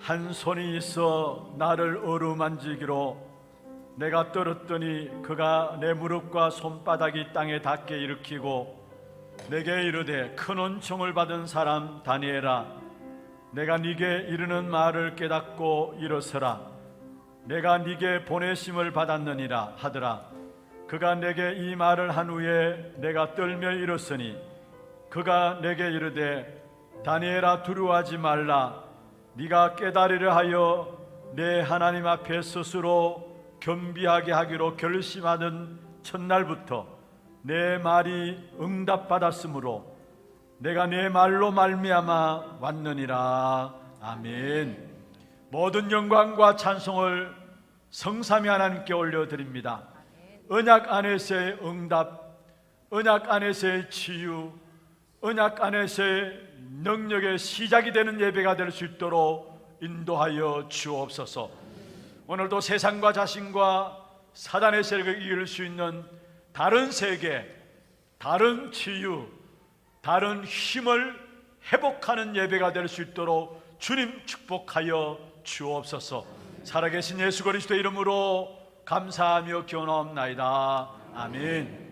한 손이 있어 나를 어루만지기로 내가 떨었더니 그가 내 무릎과 손바닥이 땅에 닿게 일으키고 내게 이르되 큰 은총을 받은 사람 다니엘아, 내가 네게 이르는 말을 깨닫고 일어서라. 내가 네게 보내심을 받았느니라 하더라. 그가 내게 이 말을 한 후에 내가 떨며 일었으니 그가 내게 이르되 다니엘아, 두려워하지 말라. 네가 깨달으려 하여 내 하나님 앞에 스스로 겸비하게 하기로 결심하던 첫날부터 내 말이 응답받았으므로 내가 내 말로 말미암아 왔느니라. 아멘. 모든 영광과 찬송을 성삼위 하나님께 올려드립니다. 언약 안에서의 응답, 언약 안에서의 치유, 언약 세계의 능력의 시작이 되는 예배가 될 수 있도록 인도하여 주옵소서. 오늘도 세상과 자신과 사단의 세력을 이길 수 있는 다른 세계, 다른 치유, 다른 힘을 회복하는 예배가 될 수 있도록 주님 축복하여 주옵소서. 살아계신 예수 그리스도의 이름으로 감사하며 기원하옵나이다. 아멘.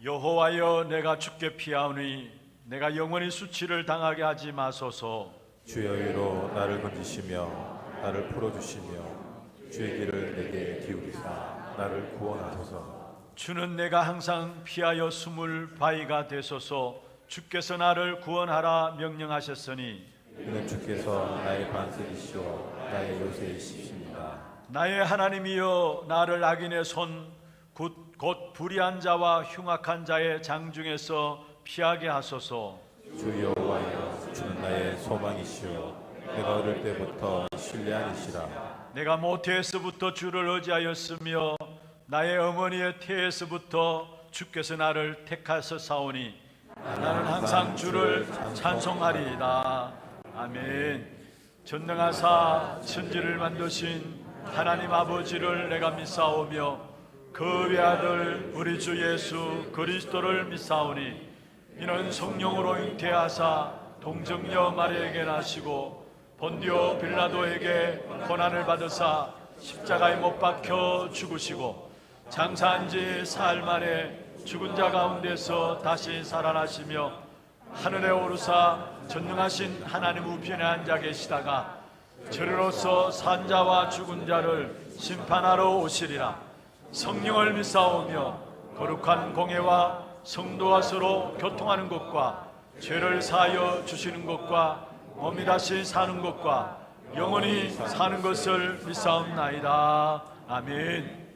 여호와여, 내가 주께 피하오니 내가 영원히 수치를 당하게 하지 마소서. 주의 의로 나를 건지시며 나를 풀어주시며 주의 길을 내게 기울이사 나를 구원하소서. 주는 내가 항상 피하여 숨을 바위가 되소서. 주께서 나를 구원하라 명령하셨으니 이는 주께서 나의 반석이시오 나의 요새이시십니다. 나의 하나님이여, 나를 악인의 손 곧 불의한 자와 흉악한 자의 장중에서 피하게 하소서. 주 여호와여, 주는 나의 소망이시오 내가 어릴 때부터 신뢰하니시라. 내가 모태에서부터 주를 의지하였으며 나의 어머니의 태에서부터 주께서 나를 택하셨사오니 나는 항상 주를 찬송하리이다. 아멘. 전능하사 천지를 만드신 하나님 아버지를 내가 믿사오며 그 외아들 우리 주 예수 그리스도를 믿사오니 이는 성령으로 잉태하사 동정녀 마리아에게 나시고 본디오 빌라도에게 고난을 받으사 십자가에 못 박혀 죽으시고 장사한 지 사흘 만에 죽은 자 가운데서 다시 살아나시며 하늘에 오르사 전능하신 하나님 우편에 앉아 계시다가 저리로서 산자와 죽은 자를 심판하러 오시리라. 성령을 믿사오며 거룩한 공예와 성도와 서로 교통하는 것과 죄를 사하여 주시는 것과 몸이 다시 사는 것과 영원히 사는 것을 믿사옵나이다. 아멘.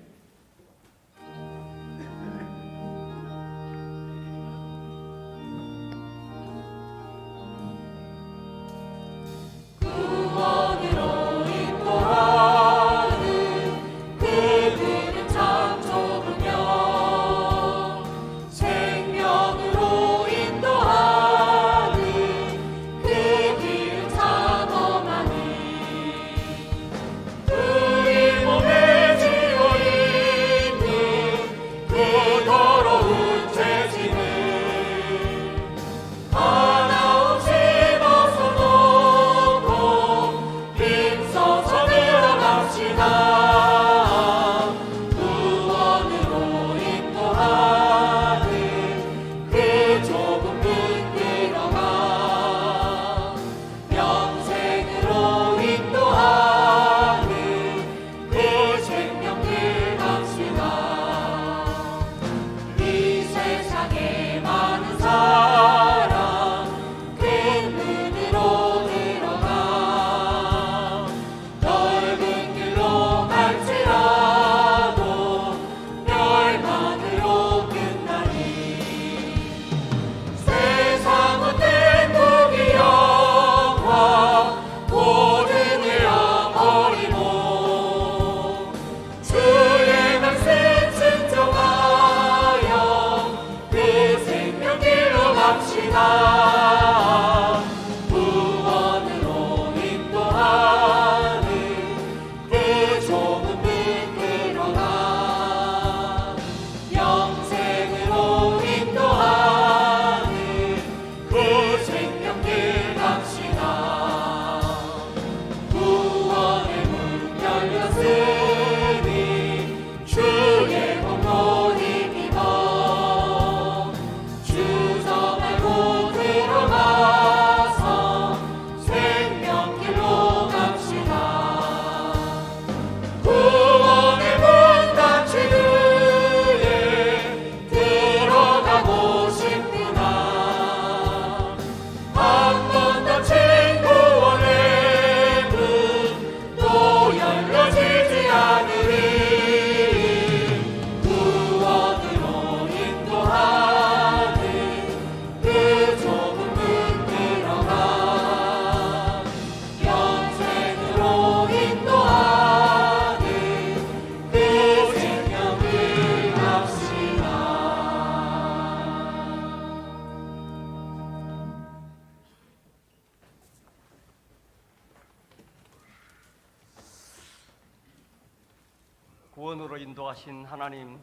구원으로 인도하신 하나님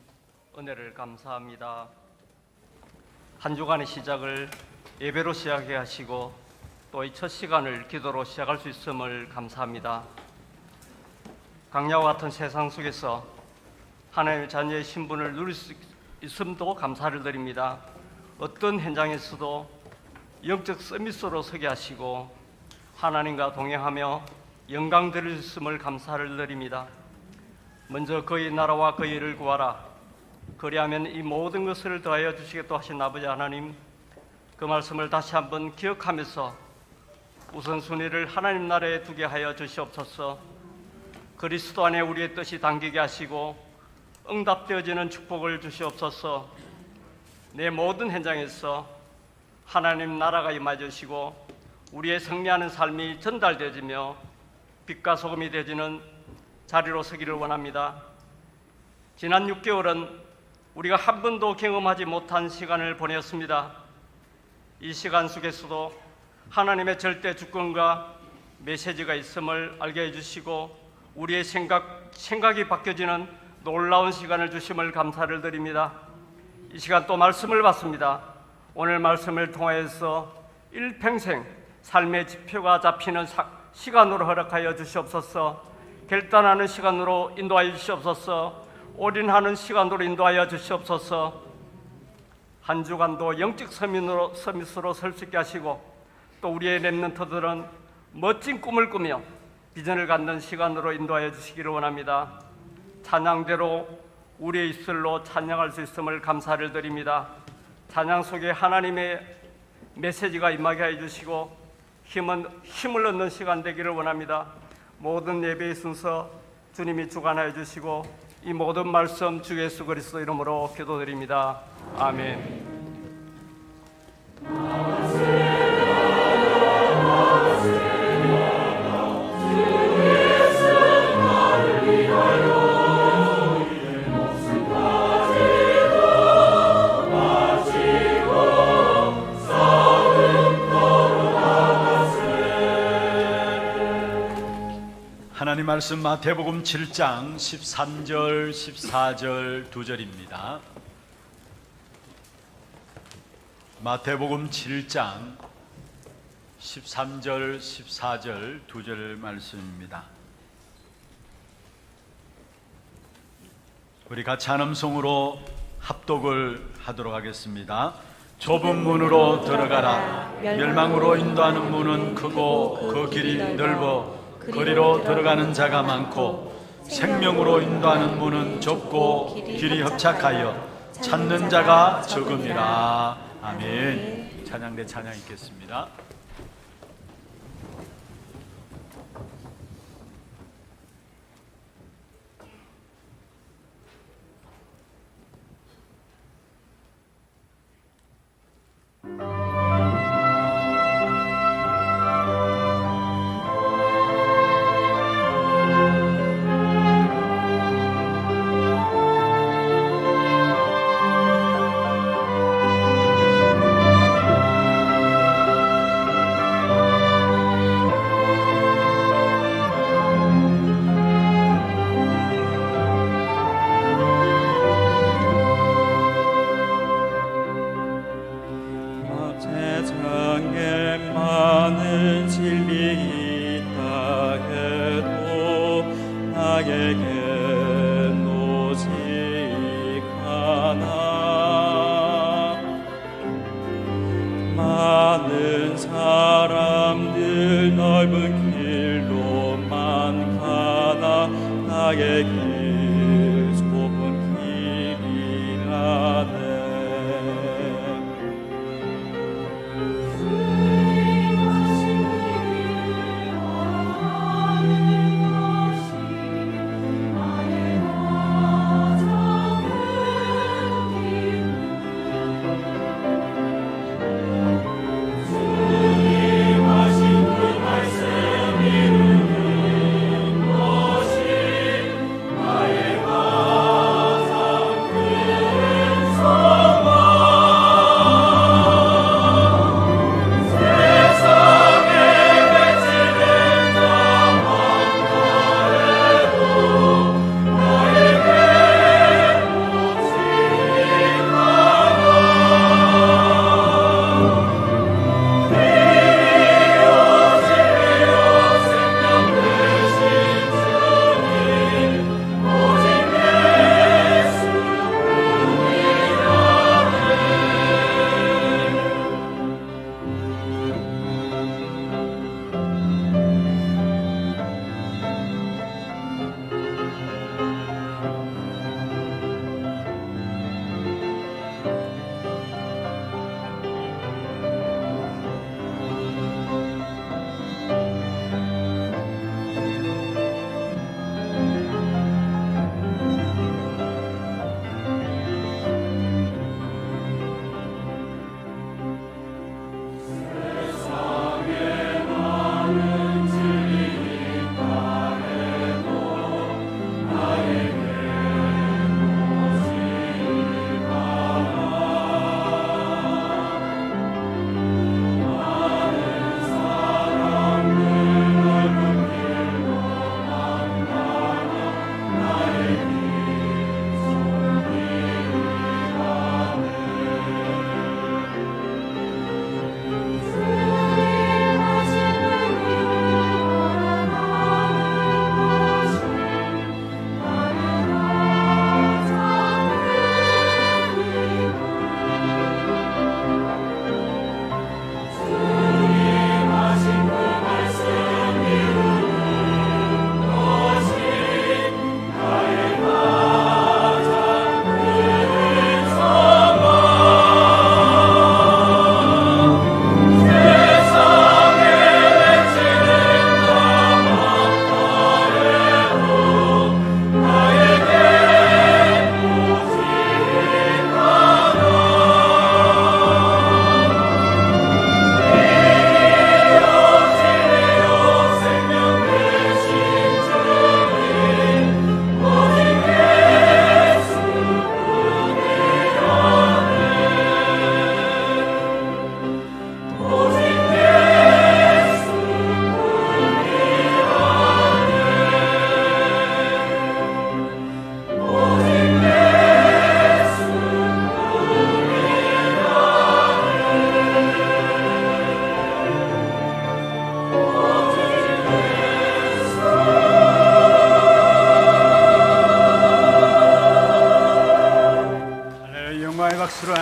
은혜를 감사합니다. 한 주간의 시작을 예배로 시작해 하시고 또 이 첫 시간을 기도로 시작할 수 있음을 감사합니다. 강야와 같은 세상 속에서 하나님의 자녀의 신분을 누릴 수 있음도 감사를 드립니다. 어떤 현장에서도 영적 서밋으로 서게 하시고 하나님과 동행하며 영광 드릴 수 있음을 감사를 드립니다. 먼저 그의 나라와 그의 일을 구하라. 그리하면 이 모든 것을 더하여 주시겠다 하신 아버지 하나님, 그 말씀을 다시 한번 기억하면서 우선순위를 하나님 나라에 두게 하여 주시옵소서. 그리스도 안에 우리의 뜻이 담기게 하시고 응답되어지는 축복을 주시옵소서. 내 모든 현장에서 하나님 나라가 임하여 주시고 우리의 승리하는 삶이 전달되어지며 빛과 소금이 되어지는 자리로 서기를 원합니다. 지난 6개월은 우리가 한 번도 경험하지 못한 시간을 보냈습니다. 이 시간 속에서도 하나님의 절대 주권과 메시지가 있음을 알게 해주시고 우리의 생각이 바뀌어지는 놀라운 시간을 주심을 감사를 드립니다. 이 시간 또 말씀을 받습니다. 오늘 말씀을 통하여서 일평생 삶의 지표가 잡히는 시간으로 허락하여 주시옵소서. 결단하는 시간으로 인도하여 주시옵소서. 올인하는 시간으로 인도하여 주시옵소서. 한 주간도 영적 서밋으로 설 수 있게 하시고, 또 우리의 렘넌트들은 멋진 꿈을 꾸며 비전을 갖는 시간으로 인도하여 주시기를 원합니다. 찬양대로 우리의 입술로 찬양할 수 있음을 감사를 드립니다. 찬양 속에 하나님의 메시지가 임하게 해주시고 힘을 얻는 시간 되기를 원합니다. 모든 예배의 순서 주님이 주관하여 주시고 이 모든 말씀 주 예수 그리스도 이름으로 기도드립니다. 아멘. 하나님 말씀 마태복음 7장 13절 14절 2절입니다. 마태복음 7장 13절 14절 2절 말씀입니다. 우리 같이 한 음성으로 합독을 하도록 하겠습니다. 좁은 문으로 들어가라. 멸망으로 인도하는 문은 크고 그 길이 넓어 거리로 들어가는 자가 많고 생명으로 인도하는 문은 좁고 길이 협착하여 찾는 자가 적음이라. 아멘. 찬양대 찬양 있겠습니다. 세상에 많은 진리 있다 해도 나에겐 오직 하나. 많은 사람들 넓은 길로만 가나 나의 길 좁은 길이라네. 나의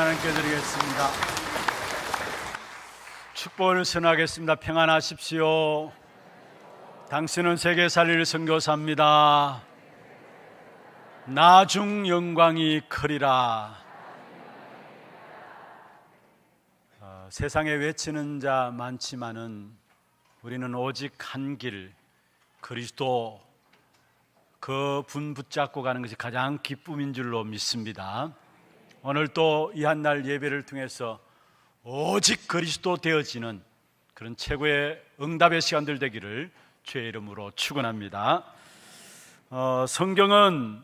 하나님께 드리겠습니다. 축복을 선하겠습니다. 평안하십시오. 당신은 세계 살릴 선교사입니다. 나중 영광이 크리라. 세상에 외치는 자 많지만은 우리는 오직 한 길, 그리스도 그 분 붙잡고 가는 것이 가장 기쁨인 줄로 믿습니다. 오늘 또 이 한 날 예배를 통해서 오직 그리스도 되어지는 그런 최고의 응답의 시간들 되기를 주의 이름으로 축원합니다. 성경은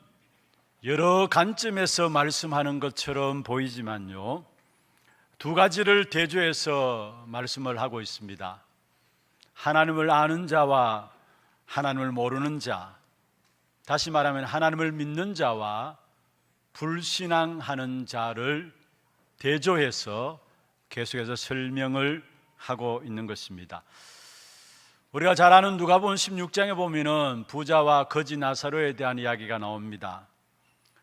여러 관점에서 말씀하는 것처럼 보이지만요, 두 가지를 대조해서 말씀을 하고 있습니다. 하나님을 아는 자와 하나님을 모르는 자, 다시 말하면 하나님을 믿는 자와 불신앙하는 자를 대조해서 계속해서 설명을 하고 있는 것입니다. 우리가 잘 아는 누가복음 16장에 보면은 부자와 거지 나사로에 대한 이야기가 나옵니다.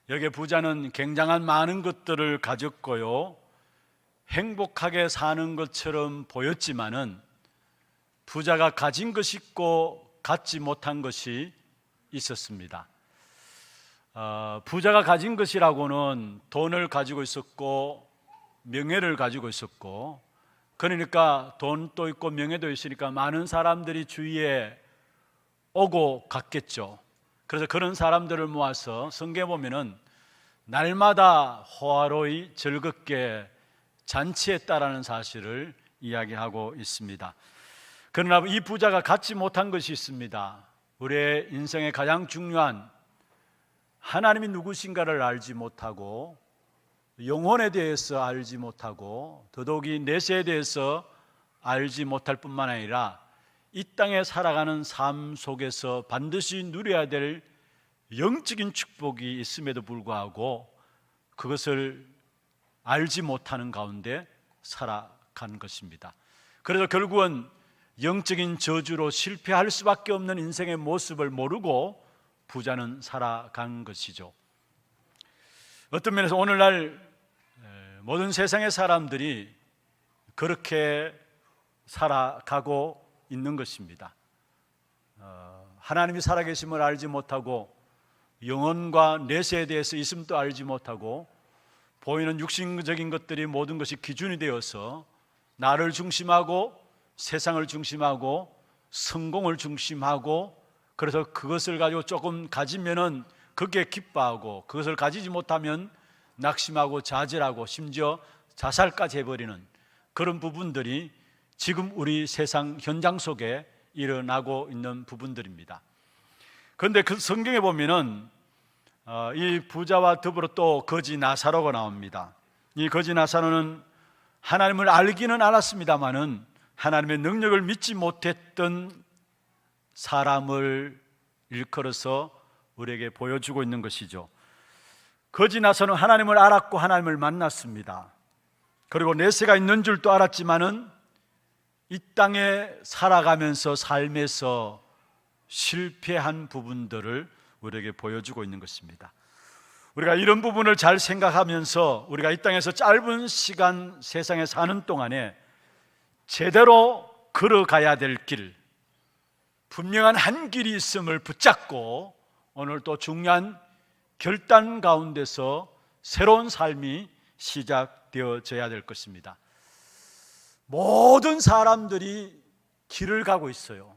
여기 부자는 굉장한 많은 것들을 가졌고요, 행복하게 사는 것처럼 보였지만은 부자가 가진 것이 있고 갖지 못한 것이 있었습니다. 부자가 가진 것이라고는 돈을 가지고 있었고 명예를 가지고 있었고, 그러니까 돈도 있고 명예도 있으니까 많은 사람들이 주위에 오고 갔겠죠. 그래서 그런 사람들을 모아서 성경에 보면은 날마다 호화로이 즐겁게 잔치했다라는 사실을 이야기하고 있습니다. 그러나 이 부자가 갖지 못한 것이 있습니다. 우리의 인생의 가장 중요한 하나님이 누구신가를 알지 못하고, 영혼에 대해서 알지 못하고, 더더욱이 내세에 대해서 알지 못할 뿐만 아니라 이 땅에 살아가는 삶 속에서 반드시 누려야 될 영적인 축복이 있음에도 불구하고 그것을 알지 못하는 가운데 살아간 것입니다. 그래서 결국은 영적인 저주로 실패할 수밖에 없는 인생의 모습을 모르고 부자는 살아간 것이죠. 어떤 면에서 오늘날 모든 세상의 사람들이 그렇게 살아가고 있는 것입니다. 하나님이 살아계심을 알지 못하고 영혼과 내세에 대해서 있음도 알지 못하고 보이는 육신적인 것들이 모든 것이 기준이 되어서 나를 중심하고 세상을 중심하고 성공을 중심하고, 그래서 그것을 가지고 조금 가지면은 그게 기뻐하고 그것을 가지지 못하면 낙심하고 좌절하고 심지어 자살까지 해버리는 그런 부분들이 지금 우리 세상 현장 속에 일어나고 있는 부분들입니다. 그런데 그 성경에 보면은 이 부자와 더불어 또 거지 나사로가 나옵니다. 이 거지 나사로는 하나님을 알기는 알았습니다마는 하나님의 능력을 믿지 못했던 사람을 일컬어서 우리에게 보여주고 있는 것이죠. 거지 나사로는 하나님을 알았고 하나님을 만났습니다. 그리고 내세가 있는 줄도 알았지만은 이 땅에 살아가면서 삶에서 실패한 부분들을 우리에게 보여주고 있는 것입니다. 우리가 이런 부분을 잘 생각하면서 우리가 이 땅에서 짧은 시간 세상에 사는 동안에 제대로 걸어가야 될 길, 분명한 한 길이 있음을 붙잡고 오늘 또 중요한 결단 가운데서 새로운 삶이 시작되어져야 될 것입니다. 모든 사람들이 길을 가고 있어요.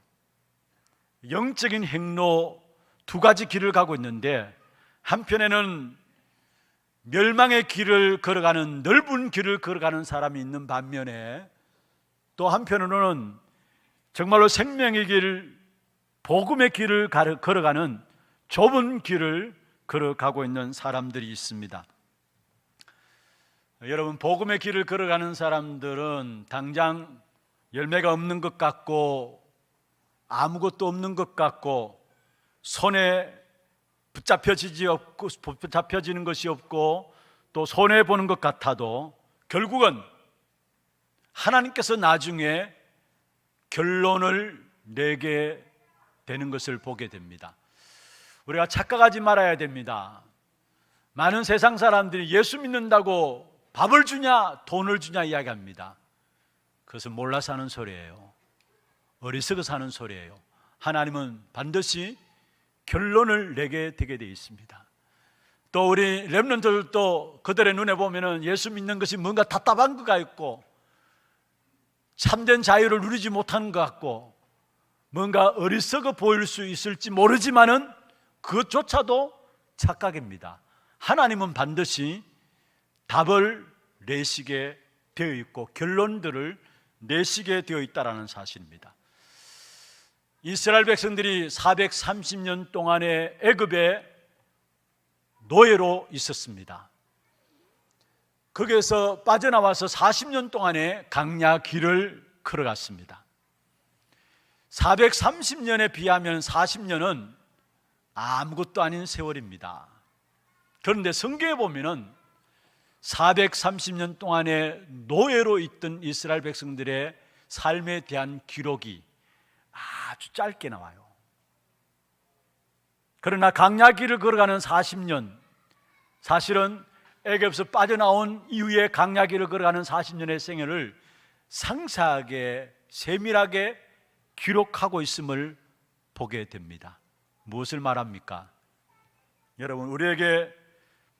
영적인 행로 두 가지 길을 가고 있는데, 한편에는 멸망의 길을 걸어가는 넓은 길을 걸어가는 사람이 있는 반면에 또 한편으로는 정말로 생명의 길, 복음의 길을 걸어가는 좁은 길을 걸어가고 있는 사람들이 있습니다. 여러분, 복음의 길을 걸어가는 사람들은 당장 열매가 없는 것 같고 아무것도 없는 것 같고 손에 붙잡혀지는 것이 없고 또 손해 보는 것 같아도 결국은 하나님께서 나중에 결론을 내게 되는 것을 보게 됩니다. 우리가 착각하지 말아야 됩니다. 많은 세상 사람들이 예수 믿는다고 밥을 주냐 돈을 주냐 이야기합니다. 그것은 몰라서 하는 소리예요. 어리석어서 하는 소리예요. 하나님은 반드시 결론을 내게 되게 되어 있습니다. 또 우리 렘넌트들도 그들의 눈에 보면은 예수 믿는 것이 뭔가 답답한 것 같고 참된 자유를 누리지 못하는 것 같고 뭔가 어리석어 보일 수 있을지 모르지만은 그것조차도 착각입니다. 하나님은 반드시 답을 내시게 되어 있고 결론들을 내시게 되어 있다는 사실입니다. 이스라엘 백성들이 430년 동안의 애굽의 노예로 있었습니다. 거기에서 빠져나와서 40년 동안의 강야 길을 걸어갔습니다. 430년에 비하면 40년은 아무것도 아닌 세월입니다. 그런데 성경에 보면은 430년 동안의 노예로 있던 이스라엘 백성들의 삶에 대한 기록이 아주 짧게 나와요. 그러나 강야길을 걸어가는 40년, 사실은 애굽에서 빠져나온 이후에 강야길을 걸어가는 40년의 생애를 상세하게 세밀하게 기록하고 있음을 보게 됩니다. 무엇을 말합니까? 여러분, 우리에게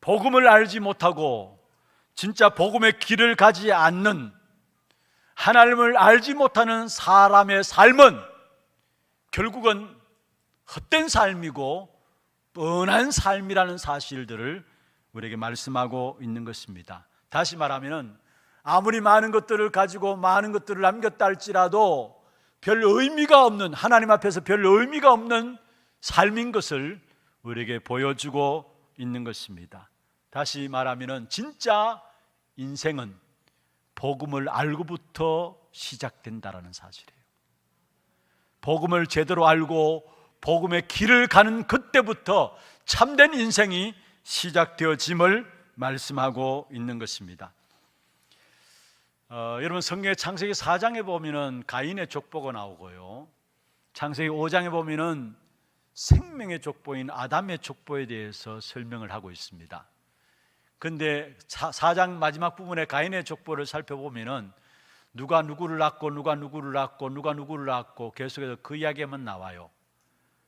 복음을 알지 못하고 진짜 복음의 길을 가지 않는, 하나님을 알지 못하는 사람의 삶은 결국은 헛된 삶이고 뻔한 삶이라는 사실들을 우리에게 말씀하고 있는 것입니다. 다시 말하면 아무리 많은 것들을 가지고 많은 것들을 남겼다 할지라도 별 의미가 없는, 하나님 앞에서 별 의미가 없는 삶인 것을 우리에게 보여주고 있는 것입니다. 다시 말하면 진짜 인생은 복음을 알고부터 시작된다는 사실이에요. 복음을 제대로 알고 복음의 길을 가는 그때부터 참된 인생이 시작되어짐을 말씀하고 있는 것입니다. 여러분, 성경의 창세기 4장에 보면은 가인의 족보가 나오고요, 창세기 5장에 보면은 생명의 족보인 아담의 족보에 대해서 설명을 하고 있습니다. 그런데 4장 마지막 부분에 가인의 족보를 살펴보면은 누가 누구를 낳고 누가 누구를 낳고 누가 누구를 낳고 계속해서 그 이야기만 나와요.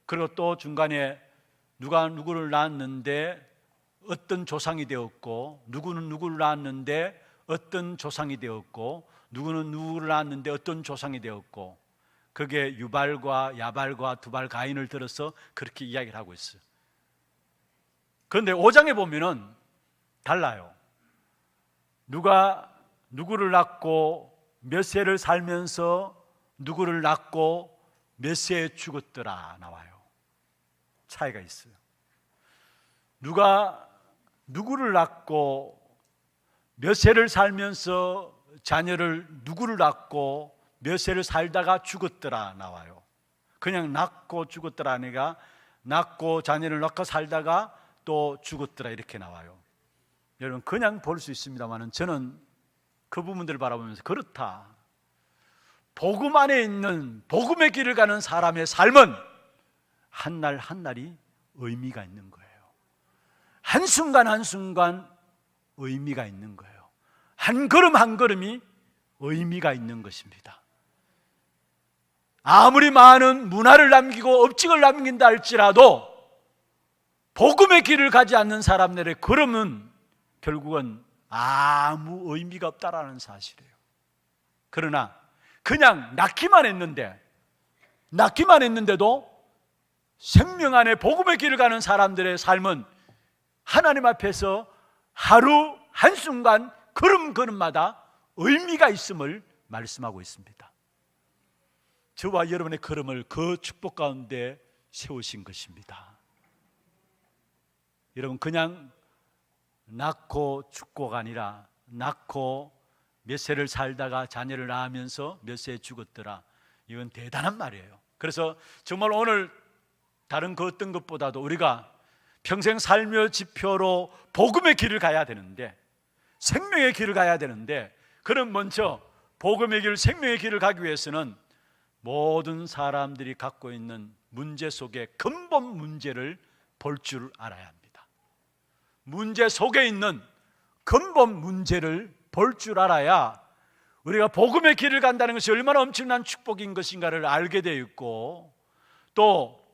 그리고 또 중간에 누가 누구를 낳았는데 어떤 조상이 되었고, 누구는 누구를 낳았는데 어떤 조상이 되었고, 누구는 누구를 낳았는데 어떤 조상이 되었고, 그게 유발과 야발과 두발 가인을 들어서 그렇게 이야기를 하고 있어요. 그런데 5장에 보면은 달라요. 누가 누구를 낳고 몇 세를 살면서 누구를 낳고 몇 세에 죽었더라 나와요. 차이가 있어요. 누가 누구를 낳고 몇 세를 살면서 자녀를 누구를 낳고 몇 세를 살다가 죽었더라 나와요. 그냥 낳고 죽었더라 아니라 낳고 자녀를 낳고 살다가 또 죽었더라 이렇게 나와요. 여러분, 그냥 볼 수 있습니다만 저는 그 부분들을 바라보면서 그렇다, 복음 안에 있는 복음의 길을 가는 사람의 삶은 한날 한날이 의미가 있는 거예요. 한순간 한순간 의미가 있는 거예요. 한 걸음 한 걸음이 의미가 있는 것입니다. 아무리 많은 문화를 남기고 업적을 남긴다 할지라도 복음의 길을 가지 않는 사람들의 걸음은 결국은 아무 의미가 없다라는 사실이에요. 그러나 그냥 낳기만 했는데도 생명 안에 복음의 길을 가는 사람들의 삶은 하나님 앞에서 하루 한순간 걸음걸음마다 의미가 있음을 말씀하고 있습니다. 저와 여러분의 걸음을 그 축복 가운데 세우신 것입니다. 여러분, 그냥 낳고 죽고가 아니라 낳고 몇 세를 살다가 자녀를 낳으면서 몇 세에 죽었더라, 이건 대단한 말이에요. 그래서 정말 오늘 다른 그 어떤 것보다도 우리가 평생 삶의 지표로 복음의 길을 가야 되는데, 생명의 길을 가야 되는데, 그럼 먼저 복음의 길, 생명의 길을 가기 위해서는 모든 사람들이 갖고 있는 문제 속에 근본 문제를 볼 줄 알아야 합니다. 문제 속에 있는 근본 문제를 볼 줄 알아야 우리가 복음의 길을 간다는 것이 얼마나 엄청난 축복인 것인가를 알게 되어 있고, 또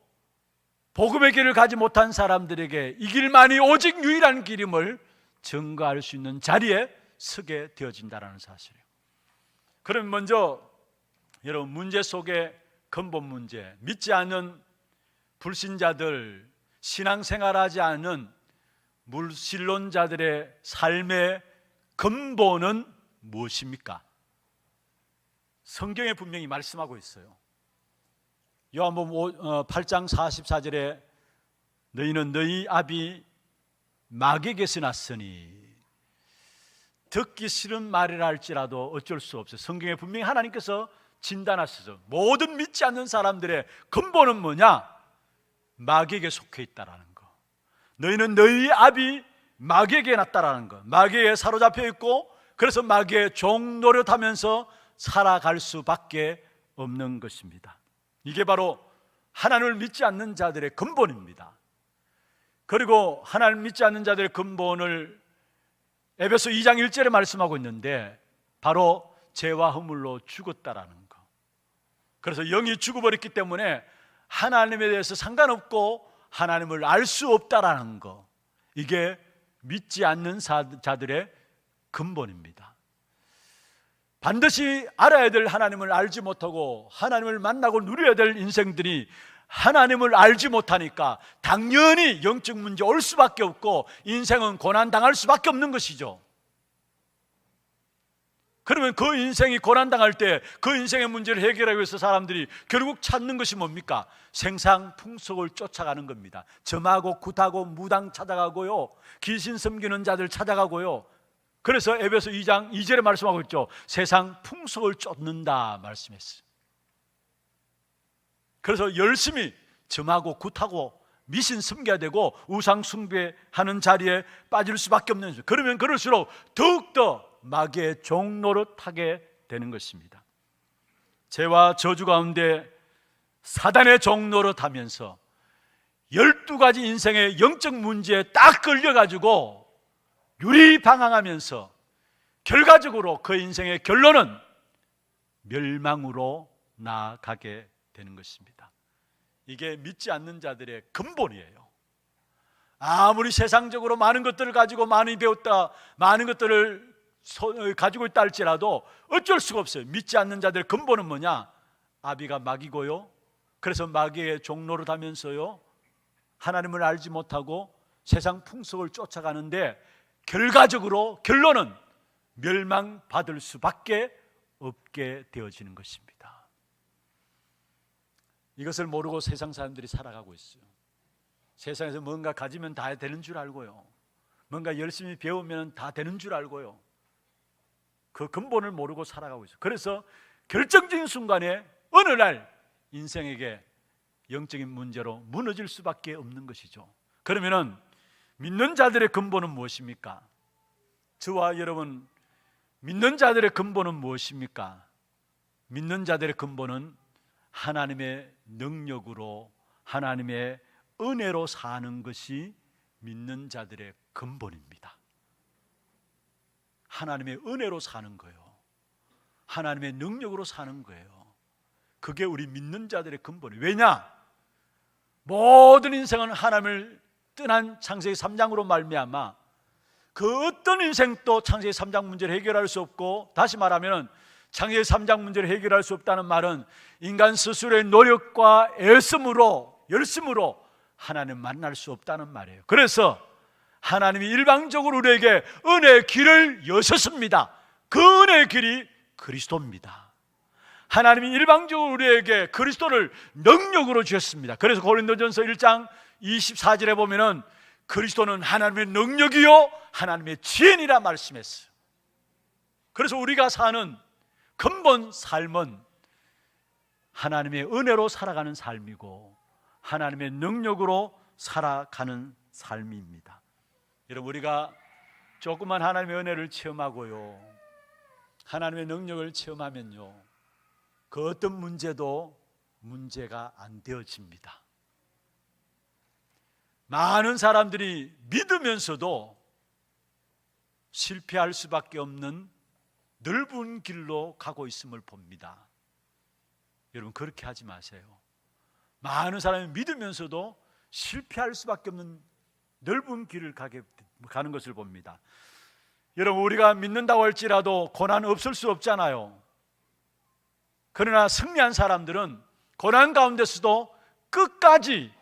복음의 길을 가지 못한 사람들에게 이 길만이 오직 유일한 길임을 증거할 수 있는 자리에 서게 되어진다는 사실이에요. 그럼 먼저 여러분, 문제 속의 근본 문제, 믿지 않는 불신자들, 신앙생활하지 않는 물신론자들의 삶의 근본은 무엇입니까? 성경에 분명히 말씀하고 있어요. 요한복음 8장 44절에 너희는 너희 아비 마귀에게서 났으니, 듣기 싫은 말이라 할지라도 어쩔 수 없어요. 성경에 분명히 하나님께서 진단하시죠. 모든 믿지 않는 사람들의 근본은 뭐냐? 마귀에게 속해 있다라는 거. 너희는 너희 아비 마귀에게 났다라는 거. 마귀에 사로잡혀 있고, 그래서 마귀의 종 노릇하면서 살아갈 수밖에 없는 것입니다. 이게 바로 하나님을 믿지 않는 자들의 근본입니다. 그리고 하나님을 믿지 않는 자들의 근본을 에베소 2장 1절에 말씀하고 있는데, 바로 죄와 허물로 죽었다라는 거. 그래서 영이 죽어버렸기 때문에 하나님에 대해서 상관없고 하나님을 알 수 없다라는 거. 이게 믿지 않는 자들의 근본입니다. 반드시 알아야 될 하나님을 알지 못하고 하나님을 만나고 누려야 될 인생들이 하나님을 알지 못하니까 당연히 영적 문제 올 수밖에 없고 인생은 고난당할 수밖에 없는 것이죠. 그러면 그 인생이 고난당할 때 그 인생의 문제를 해결하기 위해서 사람들이 결국 찾는 것이 뭡니까? 생상풍속을 쫓아가는 겁니다. 점하고 굿하고 무당 찾아가고요, 귀신 섬기는 자들 찾아가고요. 그래서 에베소 2장 2절에 말씀하고 있죠. 세상 풍속을 쫓는다 말씀했어요. 그래서 열심히 점하고 굿하고 미신 섬겨야 되고 우상 숭배하는 자리에 빠질 수밖에 없는 거죠. 그러면 그럴수록 더욱더 마귀의 종노릇하게 되는 것입니다. 죄와 저주 가운데 사단의 종노릇하면서 12가지 인생의 영적 문제에 딱 걸려가지고 유리방황하면서 결과적으로 그 인생의 결론은 멸망으로 나아가게 되는 것입니다. 이게 믿지 않는 자들의 근본이에요. 아무리 세상적으로 많은 것들을 가지고 많이 배웠다, 많은 것들을 가지고 있다 할지라도 어쩔 수가 없어요. 믿지 않는 자들의 근본은 뭐냐? 아비가 마귀고요, 그래서 마귀의 종로를 하면서요 하나님을 알지 못하고 세상 풍속을 쫓아가는데 결과적으로 결론은 멸망받을 수밖에 없게 되어지는 것입니다. 이것을 모르고 세상 사람들이 살아가고 있어요. 세상에서 뭔가 가지면 다 되는 줄 알고요, 뭔가 열심히 배우면 다 되는 줄 알고요, 그 근본을 모르고 살아가고 있어요. 그래서 결정적인 순간에 어느 날 인생에게 영적인 문제로 무너질 수밖에 없는 것이죠. 그러면은 믿는 자들의 근본은 무엇입니까? 저와 여러분, 믿는 자들의 근본은 무엇입니까? 믿는 자들의 근본은 하나님의 능력으로, 하나님의 은혜로 사는 것이 믿는 자들의 근본입니다. 하나님의 은혜로 사는 거예요. 하나님의 능력으로 사는 거예요. 그게 우리 믿는 자들의 근본이에요. 왜냐? 모든 인생은 하나님을 떠난 창세기 3장으로 말미암아 그 어떤 인생도 창세기 3장 문제를 해결할 수 없고, 다시 말하면 창세기 3장 문제를 해결할 수 없다는 말은 인간 스스로의 노력과 애씀으로, 열심으로 하나님 만날 수 없다는 말이에요. 그래서 하나님이 일방적으로 우리에게 은혜의 길을 여셨습니다. 그 은혜의 길이 그리스도입니다. 하나님이 일방적으로 우리에게 그리스도를 능력으로 주셨습니다. 그래서 고린도전서 1장 24절에 보면은 그리스도는 하나님의 능력이요 하나님의 지혜니라 말씀했어요. 그래서 우리가 사는 근본 삶은 하나님의 은혜로 살아가는 삶이고 하나님의 능력으로 살아가는 삶입니다. 여러분, 우리가 조그만 하나님의 은혜를 체험하고요, 하나님의 능력을 체험하면요, 그 어떤 문제도 문제가 안 되어집니다. 많은 사람들이 믿으면서도 실패할 수밖에 없는 넓은 길로 가고 있음을 봅니다. 여러분, 그렇게 하지 마세요. 많은 사람이 믿으면서도 실패할 수밖에 없는 넓은 길을 가는 것을 봅니다. 여러분, 우리가 믿는다고 할지라도 고난 없을 수 없잖아요. 그러나 승리한 사람들은 고난 가운데서도 끝까지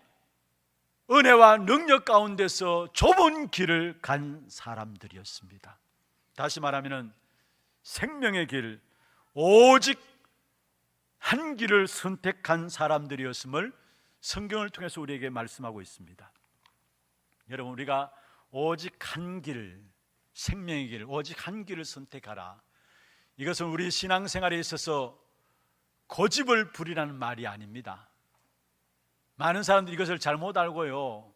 은혜와 능력 가운데서 좁은 길을 간 사람들이었습니다. 다시 말하면 생명의 길, 오직 한 길을 선택한 사람들이었음을 성경을 통해서 우리에게 말씀하고 있습니다. 여러분, 우리가 오직 한 길, 생명의 길, 오직 한 길을 선택하라, 이것은 우리 신앙생활에 있어서 고집을 부리라는 말이 아닙니다. 많은 사람들이 이것을 잘못 알고요,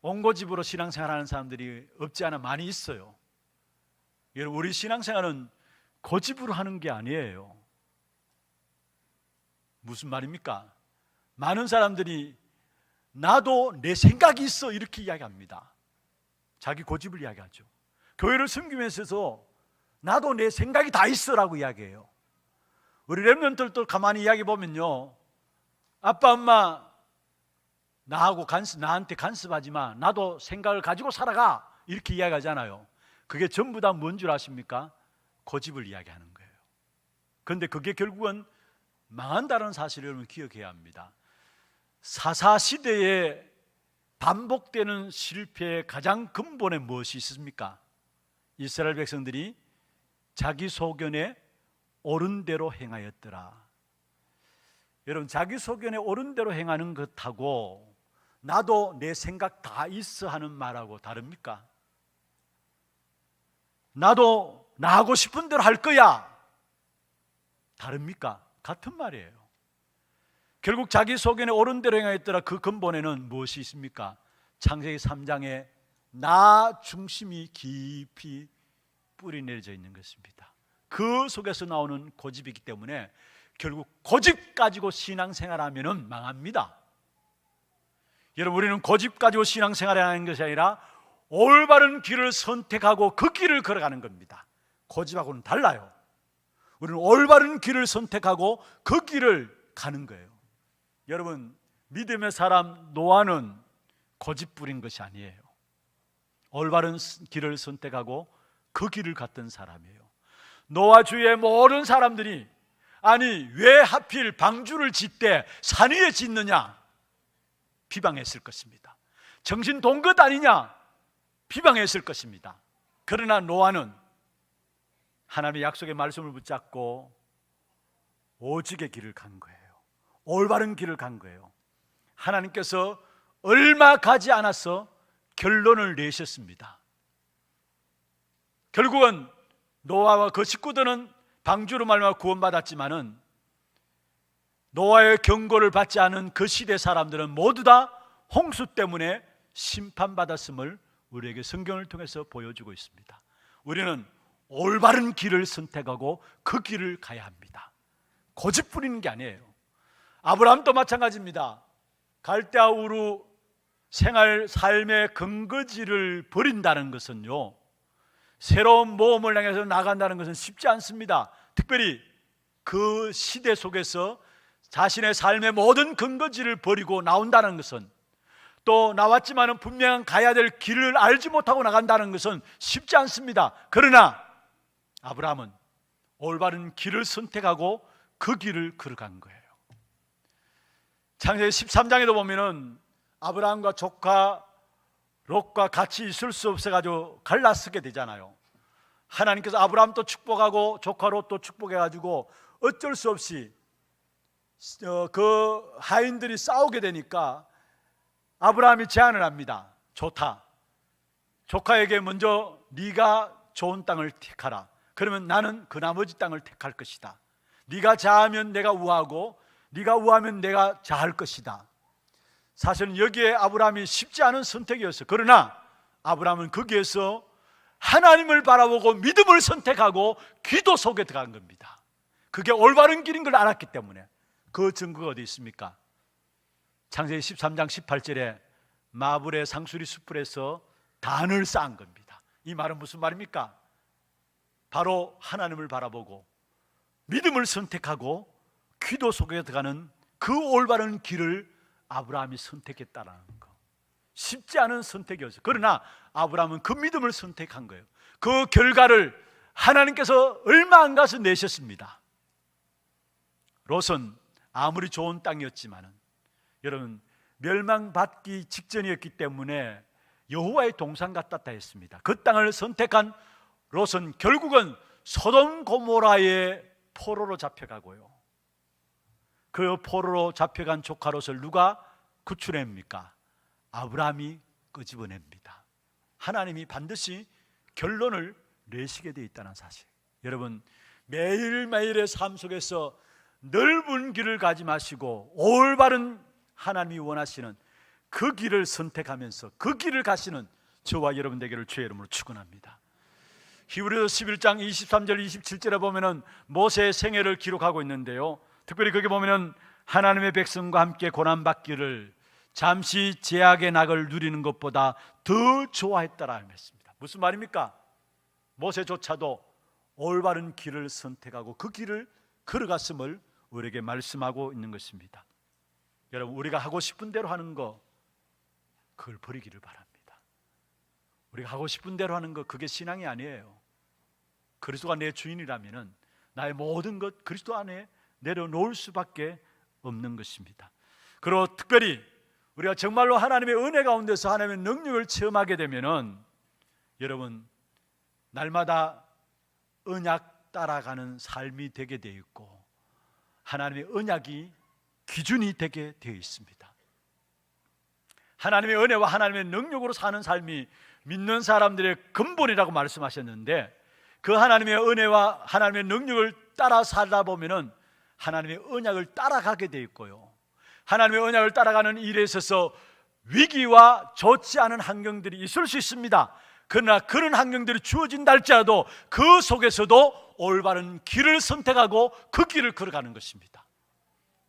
옹고집으로 신앙생활하는 사람들이 없지 않아 많이 있어요. 여러분, 우리 신앙생활은 고집으로 하는 게 아니에요. 무슨 말입니까? 많은 사람들이 나도 내 생각이 있어 이렇게 이야기합니다. 자기 고집을 이야기하죠. 교회를 섬기면서 나도 내 생각이 다 있어라고 이야기해요. 우리 렘넌트들도 가만히 이야기 보면요, 아빠 엄마 나한테 간섭하지 마, 나도 생각을 가지고 살아가, 이렇게 이야기하잖아요. 그게 전부 다 뭔 줄 아십니까? 고집을 이야기하는 거예요. 그런데 그게 결국은 망한다는 사실을 여러분 기억해야 합니다. 사사시대에 반복되는 실패의 가장 근본에 무엇이 있습니까? 이스라엘 백성들이 자기 소견에 옳은 대로 행하였더라. 여러분, 자기 소견에 옳은 대로 행하는 것하고 나도 내 생각 다 있어 하는 말하고 다릅니까? 나도 나 하고 싶은 대로 할 거야, 다릅니까? 같은 말이에요. 결국 자기 소견에 옳은 대로 행하였더라, 그 근본에는 무엇이 있습니까? 창세기 3장에 나 중심이 깊이 뿌리내려져 있는 것입니다. 그 속에서 나오는 고집이기 때문에 결국 고집 가지고 신앙생활하면 망합니다. 여러분, 우리는 고집 가지고 신앙생활하는 것이 아니라 올바른 길을 선택하고 그 길을 걸어가는 겁니다. 고집하고는 달라요. 우리는 올바른 길을 선택하고 그 길을 가는 거예요. 여러분, 믿음의 사람 노아는 고집 부린 것이 아니에요. 올바른 길을 선택하고 그 길을 갔던 사람이에요. 노아 주위의 모든 사람들이 아니 왜 하필 방주를 짓되 산 위에 짓느냐 비방했을 것입니다. 정신 돈 것 아니냐 비방했을 것입니다. 그러나 노아는 하나님의 약속의 말씀을 붙잡고 오직의 길을 간 거예요. 올바른 길을 간 거예요. 하나님께서 얼마 가지 않아서 결론을 내셨습니다. 결국은 노아와 그 식구들은 방주로 말미암아 구원받았지만은 노아의 경고를 받지 않은 그 시대 사람들은 모두 다 홍수 때문에 심판받았음을 우리에게 성경을 통해서 보여주고 있습니다. 우리는 올바른 길을 선택하고 그 길을 가야 합니다. 고집 부리는 게 아니에요. 아브라함도 마찬가지입니다. 갈대아 우루 삶의 근거지를 버린다는 것은요, 새로운 모험을 향해서 나간다는 것은 쉽지 않습니다. 특별히 그 시대 속에서 자신의 삶의 모든 근거지를 버리고 나온다는 것은, 또 나왔지만은 분명 가야 될 길을 알지 못하고 나간다는 것은 쉽지 않습니다. 그러나 아브라함은 올바른 길을 선택하고 그 길을 걸어간 거예요. 창세기 13장에도 보면은 아브라함과 조카 롯과 같이 있을 수 없어가지고 갈라서게 되잖아요. 하나님께서 아브라함도 축복하고 조카 롯도 축복해가지고 어쩔 수 없이 그 하인들이 싸우게 되니까 아브라함이 제안을 합니다. 좋다, 조카에게 먼저 네가 좋은 땅을 택하라. 그러면 나는 그 나머지 땅을 택할 것이다. 네가 자하면 내가 우하고 네가 우하면 내가 자할 것이다. 사실은 여기에 아브라함이 쉽지 않은 선택이었어요. 그러나 아브라함은 거기에서 하나님을 바라보고 믿음을 선택하고 기도 속에 들어간 겁니다. 그게 올바른 길인 걸 알았기 때문에. 그 증거가 어디 있습니까? 창세기 13장 18절에 마블의 상수리 숲불에서 단을 쌓은 겁니다. 이 말은 무슨 말입니까? 바로 하나님을 바라보고 믿음을 선택하고 기도 속에 들어가는 그 올바른 길을 아브라함이 선택했다라는 거. 쉽지 않은 선택이었어요. 그러나 아브라함은 그 믿음을 선택한 거예요. 그 결과를 하나님께서 얼마 안 가서 내셨습니다. 롯은 아무리 좋은 땅이었지만은 여러분 멸망받기 직전이었기 때문에 여호와의 동산 같았다 했습니다. 그 땅을 선택한 롯은 결국은 소돔 고모라의 포로로 잡혀가고요. 그 포로로 잡혀간 조카 롯을 누가 구출합니까? 아브라함이 끄집어냅니다. 하나님이 반드시 결론을 내시게 되어 있다는 사실. 여러분 매일매일의 삶 속에서 넓은 길을 가지 마시고 올바른 하나님이 원하시는 그 길을 선택하면서 그 길을 가시는 저와 여러분 되기를 주의 이름으로 축원합니다. 히브리서 11장 23절 27절에 보면은 모세의 생애를 기록하고 있는데요, 특별히 거기 보면은 하나님의 백성과 함께 고난받기를 잠시 제약의 낙을 누리는 것보다 더 좋아했다라고 했습니다. 무슨 말입니까? 모세조차도 올바른 길을 선택하고 그 길을 걸어갔음을 우리에게 말씀하고 있는 것입니다. 여러분 우리가 하고 싶은 대로 하는 거 그걸 버리기를 바랍니다. 우리가 하고 싶은 대로 하는 거 그게 신앙이 아니에요. 그리스도가 내 주인이라면은 나의 모든 것 그리스도 안에 내려놓을 수밖에 없는 것입니다. 그리고 특별히 우리가 정말로 하나님의 은혜 가운데서 하나님의 능력을 체험하게 되면은 여러분 날마다 언약 따라가는 삶이 되게 되어 있고 하나님의 언약이 기준이 되게 되어 있습니다. 하나님의 은혜와 하나님의 능력으로 사는 삶이 믿는 사람들의 근본이라고 말씀하셨는데 그 하나님의 은혜와 하나님의 능력을 따라 살다 보면은 하나님의 언약을 따라가게 되어 있고요, 하나님의 언약을 따라가는 일에 있어서 위기와 좋지 않은 환경들이 있을 수 있습니다. 그러나 그런 환경들이 주어진다 할지라도 그 속에서도 올바른 길을 선택하고 그 길을 걸어가는 것입니다.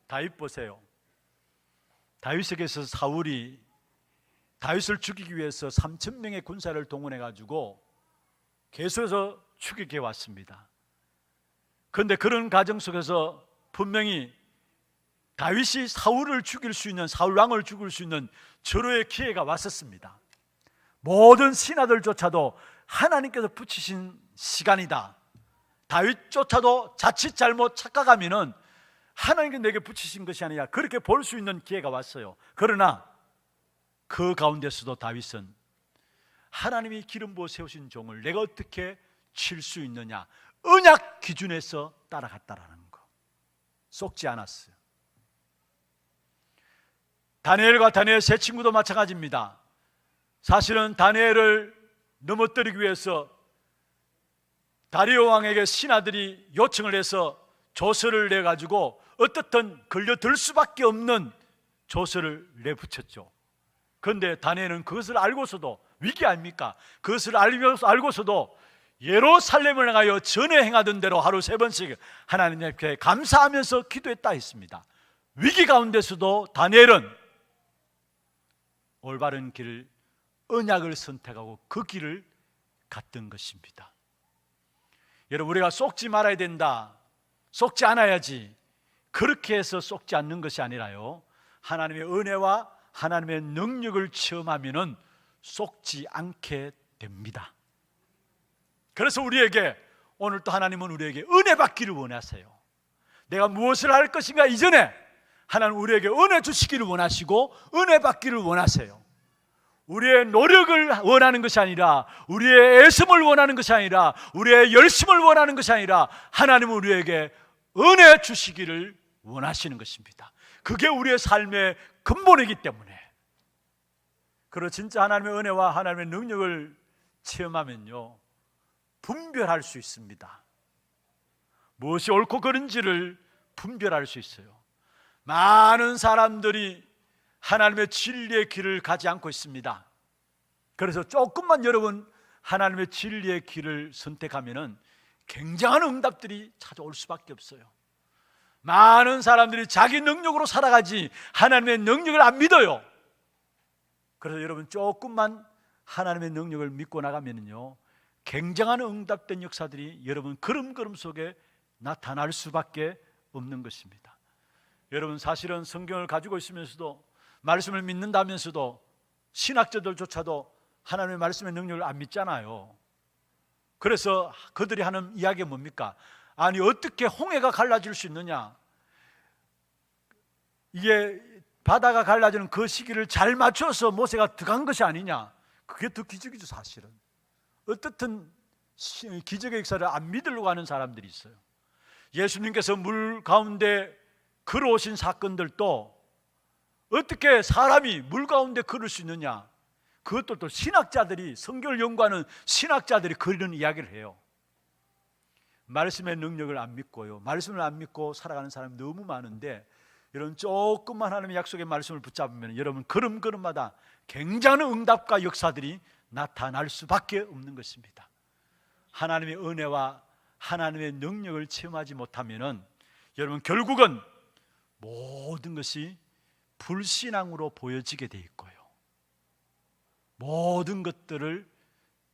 다윗 보세요. 다윗에게서 사울이 다윗을 죽이기 위해서 3,000명의 군사를 동원해 가지고 계속해서 추격해 왔습니다. 그런데 그런 과정 속에서 분명히 다윗이 사울을 죽일 수 있는, 사울 왕을 죽일 수 있는 절호의 기회가 왔었습니다. 모든 신하들조차도 하나님께서 붙이신 시간이다, 다윗조차도 자칫 잘못 착각하면은 하나님께 내게 붙이신 것이 아니라 그렇게 볼 수 있는 기회가 왔어요. 그러나 그 가운데서도 다윗은 하나님이 기름 부어 세우신 종을 내가 어떻게 칠 수 있느냐, 언약 기준에서 따라갔다라는 거, 속지 않았어요. 다니엘과 다니엘 세 친구도 마찬가지입니다. 사실은 다니엘을 넘어뜨리기 위해서 다리오 왕에게 신하들이 요청을 해서 조서를 내가지고 어떻든 걸려들 수밖에 없는 조서를 내붙였죠. 그런데 다니엘은 그것을 알고서도, 위기 아닙니까? 그것을 알고서도 예루살렘을 향하여 전에 행하던 대로 하루 3번씩 하나님께 감사하면서 기도했다 했습니다. 위기 가운데서도 다니엘은 올바른 길을, 언약을 선택하고 그 길을 갔던 것입니다. 여러분 우리가 속지 말아야 된다, 속지 않아야지, 그렇게 해서 속지 않는 것이 아니라요, 하나님의 은혜와 하나님의 능력을 체험하면은 속지 않게 됩니다. 그래서 우리에게 오늘 또 하나님은 우리에게 은혜 받기를 원하세요. 내가 무엇을 할 것인가 이전에 하나님 우리에게 은혜 주시기를 원하시고 은혜 받기를 원하세요. 우리의 노력을 원하는 것이 아니라, 우리의 애씀을 원하는 것이 아니라, 우리의 열심을 원하는 것이 아니라 하나님은 우리에게 은혜 주시기를 원하시는 것입니다. 그게 우리의 삶의 근본이기 때문에. 그리고 진짜 하나님의 은혜와 하나님의 능력을 체험하면요 분별할 수 있습니다. 무엇이 옳고 그른지를 분별할 수 있어요. 많은 사람들이 하나님의 진리의 길을 가지 않고 있습니다. 그래서 조금만 여러분 하나님의 진리의 길을 선택하면은 굉장한 응답들이 찾아올 수밖에 없어요. 많은 사람들이 자기 능력으로 살아가지 하나님의 능력을 안 믿어요. 그래서 여러분 조금만 하나님의 능력을 믿고 나가면요 굉장한 응답된 역사들이 여러분 걸음걸음 속에 나타날 수밖에 없는 것입니다. 여러분, 사실은 성경을 가지고 있으면서도, 말씀을 믿는다면서도 신학자들조차도 하나님의 말씀의 능력을 안 믿잖아요. 그래서 그들이 하는 이야기가 뭡니까? 아니, 어떻게 홍해가 갈라질 수 있느냐? 이게 바다가 갈라지는 그 시기를 잘 맞춰서 모세가 들어간 것이 아니냐? 그게 더 기적이죠. 사실은 어떻든 기적의 역사를 안 믿으려고 하는 사람들이 있어요. 예수님께서 물 가운데 걸어오신 사건들도 어떻게 사람이 물 가운데 걸을 수 있느냐? 그것도 또 신학자들이, 성경을 연구하는 신학자들이 그런 이야기를 해요. 말씀의 능력을 안 믿고요, 말씀을 안 믿고 살아가는 사람이 너무 많은데, 여러분 조금만 하나님의 약속의 말씀을 붙잡으면 여러분 걸음걸음마다 굉장한 응답과 역사들이 나타날 수밖에 없는 것입니다. 하나님의 은혜와 하나님의 능력을 체험하지 못하면은 여러분 결국은 모든 것이 불신앙으로 보여지게 돼 있고요, 모든 것들을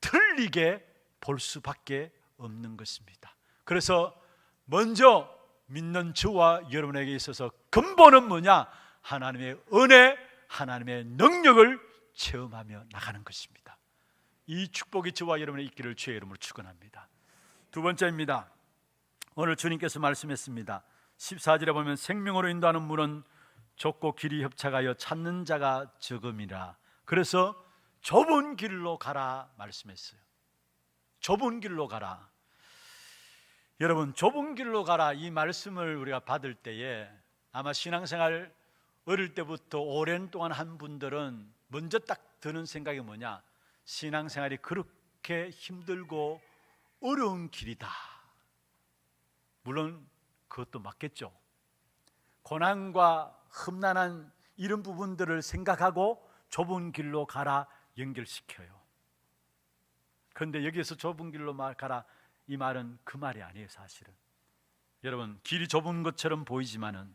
틀리게 볼 수밖에 없는 것입니다. 그래서 먼저 믿는 저와 여러분에게 있어서 근본은 뭐냐? 하나님의 은혜, 하나님의 능력을 체험하며 나가는 것입니다. 이 축복이 저와 여러분의 있기를 주의 이름으로 축원합니다. 두 번째입니다. 오늘 주님께서 말씀했습니다. 14절에 보면 생명으로 인도하는 문은 좁고 길이 협착하여 찾는 자가 적음이라. 그래서 좁은 길로 가라 말씀했어요. 좁은 길로 가라. 여러분, 좁은 길로 가라 이 말씀을 우리가 받을 때에 아마 신앙생활 어릴 때부터 오랜 동안 한 분들은 먼저 딱 드는 생각이 뭐냐? 신앙생활이 그렇게 힘들고 어려운 길이다. 물론 그것도 맞겠죠. 고난과 험난한 이런 부분들을 생각하고 좁은 길로 가라 연결시켜요. 그런데 여기에서 좁은 길로 가라 이 말은 그 말이 아니에요. 사실은 여러분, 길이 좁은 것처럼 보이지만은,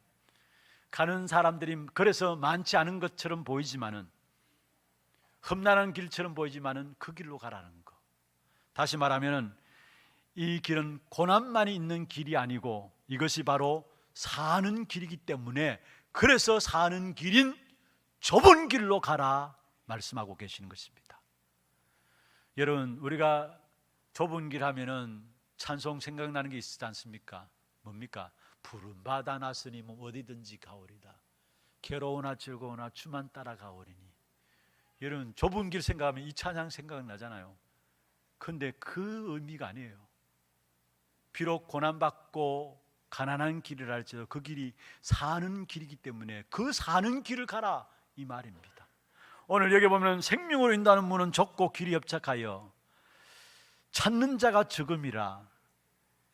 가는 사람들이 그래서 많지 않은 것처럼 보이지만은, 험난한 길처럼 보이지만은 그 길로 가라는 거. 다시 말하면은 이 길은 고난만이 있는 길이 아니고 이것이 바로 사는 길이기 때문에, 그래서 사는 길인 좁은 길로 가라 말씀하고 계시는 것입니다. 여러분, 우리가 좁은 길 하면은 찬송 생각나는 게 있지 않습니까? 뭡니까? 푸른 바다 났으니 뭐 어디든지 가오리다. 괴로우나 즐거우나 주만 따라가오리니. 여러분, 좁은 길 생각하면 이 찬양 생각나잖아요. 그런데 그 의미가 아니에요. 비록 고난받고 가난한 길을 할지라도 그 길이 사는 길이기 때문에 그 사는 길을 가라 이 말입니다. 오늘 여기 보면 생명으로 인도하는 문은 좁고 길이 협착하여 찾는 자가 적음이라.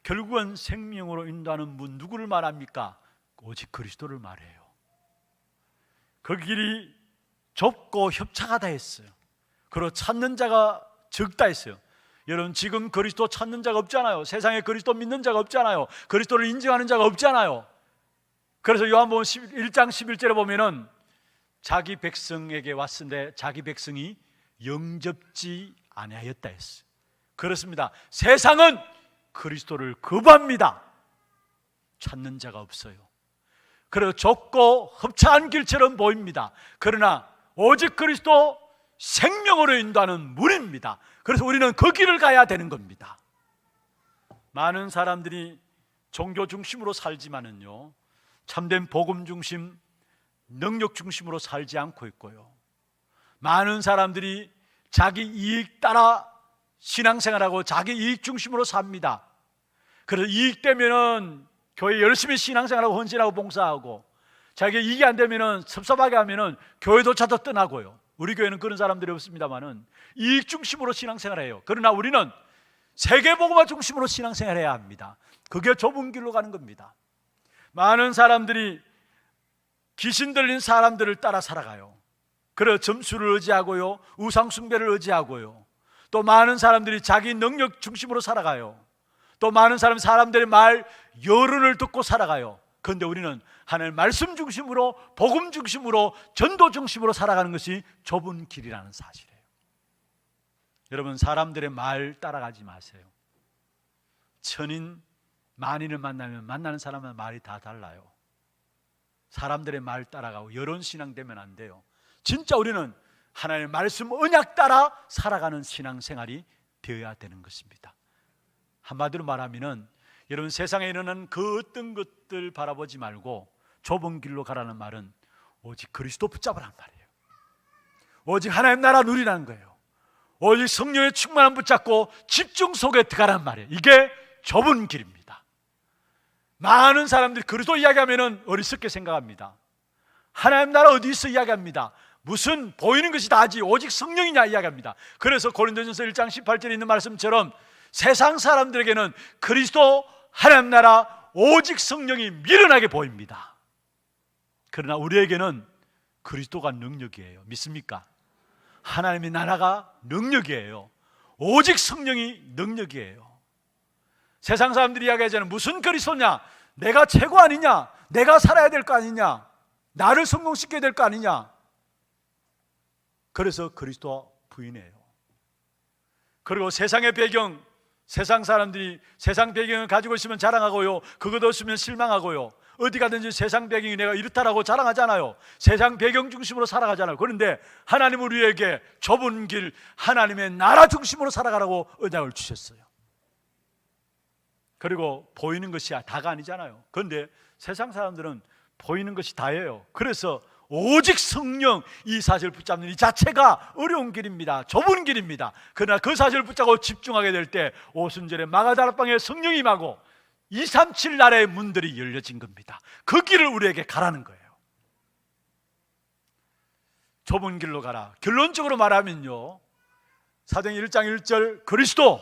결국은 생명으로 인도하는 문, 누구를 말합니까? 오직 그리스도를 말해요. 그 길이 좁고 협착하다 했어요. 그리고 찾는 자가 적다 했어요. 여러분, 지금 그리스도 찾는 자가 없잖아요. 세상에 그리스도 믿는 자가 없잖아요. 그리스도를 인정하는 자가 없잖아요. 그래서 요한복음 1장 11절에 보면은 자기 백성에게 왔는데 자기 백성이 영접지 아니하였다 했어요. 그렇습니다. 세상은 그리스도를 거부합니다. 찾는 자가 없어요. 그래서 좁고 흡차한 길처럼 보입니다. 그러나 오직 그리스도 생명으로 인도하는 문입니다. 그래서 우리는 그 길을 가야 되는 겁니다. 많은 사람들이 종교 중심으로 살지만은요, 참된 복음 중심, 능력 중심으로 살지 않고 있고요, 많은 사람들이 자기 이익 따라 신앙생활하고 자기 이익 중심으로 삽니다. 그래서 이익 되면은 교회 열심히 신앙생활하고 헌신하고 봉사하고, 자기 이익이 안 되면은 섭섭하게 하면은 교회조차도 떠나고요. 우리 교회는 그런 사람들이 없습니다만은 이익 중심으로 신앙생활해요. 그러나 우리는 세계복음화 중심으로 신앙생활해야 합니다. 그게 좁은 길로 가는 겁니다. 많은 사람들이 귀신 들린 사람들을 따라 살아가요. 그래서 점수를 의지하고요, 우상숭배를 의지하고요, 또 많은 사람들이 자기 능력 중심으로 살아가요. 또 많은 사람들의 말, 여론을 듣고 살아가요. 그런데 우리는 하나님의 말씀 중심으로, 복음 중심으로, 전도 중심으로 살아가는 것이 좁은 길이라는 사실이에요. 여러분, 사람들의 말 따라가지 마세요. 천인 만인을 만나면 만나는 사람은 말이 다 달라요. 사람들의 말 따라가고 여론 신앙 되면 안 돼요. 진짜 우리는 하나님의 말씀 언약 따라 살아가는 신앙생활이 되어야 되는 것입니다. 한마디로 말하면은 여러분, 세상에 일어나는 그 어떤 것들 바라보지 말고 좁은 길로 가라는 말은 오직 그리스도 붙잡으란 말이에요. 오직 하나님 나라 누리라는 거예요. 오직 성령의 충만함 붙잡고 집중 속에 들어가란 말이에요. 이게 좁은 길입니다. 많은 사람들이 그리스도 이야기하면 어리석게 생각합니다. 하나님 나라 어디 있어 이야기합니다. 무슨 보이는 것이 다지 오직 성령이냐 이야기합니다. 그래서 고린도전서 1장 18절에 있는 말씀처럼 세상 사람들에게는 그리스도 하나님 나라 오직 성령이 미련하게 보입니다. 그러나 우리에게는 그리스도가 능력이에요. 믿습니까? 하나님의 나라가 능력이에요. 오직 성령이 능력이에요. 세상 사람들이 이야기하자면 무슨 그리스도냐? 내가 최고 아니냐? 내가 살아야 될 거 아니냐? 나를 성공시켜야 될 거 아니냐? 그래서 그리스도 부인해요. 그리고 세상의 배경, 세상 사람들이 세상 배경을 가지고 있으면 자랑하고요, 그것 없으면 실망하고요, 어디 가든지 세상 배경이 내가 이렇다라고 자랑하잖아요. 세상 배경 중심으로 살아가잖아요. 그런데 하나님은 우리에게 좁은 길, 하나님의 나라 중심으로 살아가라고 언약을 주셨어요. 그리고 보이는 것이 다가 아니잖아요. 그런데 세상 사람들은 보이는 것이 다예요. 그래서 오직 성령, 이 사실을 붙잡는 이 자체가 어려운 길입니다. 좁은 길입니다. 그러나 그 사실을 붙잡고 집중하게 될 때 오순절에 마가다락방에 성령이 임하고 237 나라의 문들이 열려진 겁니다. 그 길을 우리에게 가라는 거예요. 좁은 길로 가라. 결론적으로 말하면요, 사도행 1장 1절 그리스도,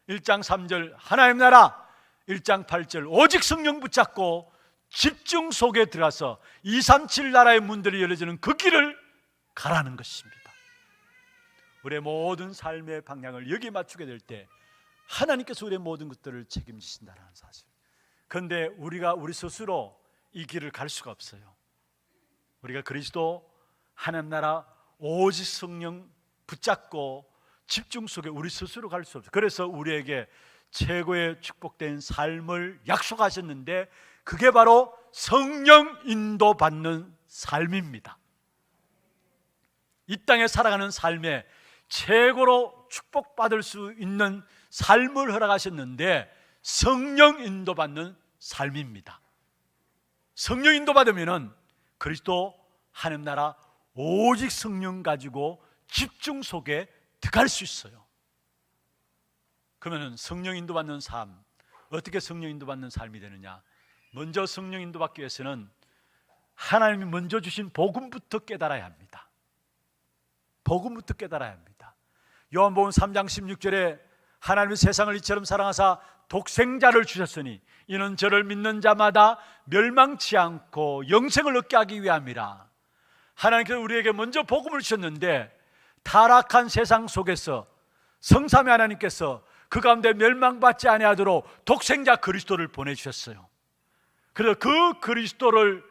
1장 3절 하나님 나라, 1장 8절 오직 성령 붙잡고 집중 속에 들어가서 237 나라의 문들이 열려지는 그 길을 가라는 것입니다. 우리의 모든 삶의 방향을 여기에 맞추게 될 때 하나님께서 우리의 모든 것들을 책임지신다는 사실. 그런데 우리가 우리 스스로 이 길을 갈 수가 없어요. 우리가 그리스도 하나님 나라 오직 성령 붙잡고 집중 속에 우리 스스로 갈 수 없어요. 그래서 우리에게 최고의 축복된 삶을 약속하셨는데 그게 바로 성령 인도받는 삶입니다. 이 땅에 살아가는 삶에 최고로 축복받을 수 있는 삶을 허락하셨는데 성령 인도받는 삶입니다. 성령 인도받으면 그리스도 하나님 나라 오직 성령 가지고 집중 속에 들어갈 수 있어요. 그러면 성령 인도받는 삶, 어떻게 성령 인도받는 삶이 되느냐? 먼저 성령 인도받기 위해서는 하나님이 먼저 주신 복음부터 깨달아야 합니다. 복음부터 깨달아야 합니다. 요한복음 3장 16절에 하나님이 세상을 이처럼 사랑하사 독생자를 주셨으니 이는 저를 믿는 자마다 멸망치 않고 영생을 얻게 하기 위함이라. 하나님께서 우리에게 먼저 복음을 주셨는데 타락한 세상 속에서 성삼위 하나님께서 그 가운데 멸망받지 아니하도록 독생자 그리스도를 보내주셨어요. 그래서 그 그리스도를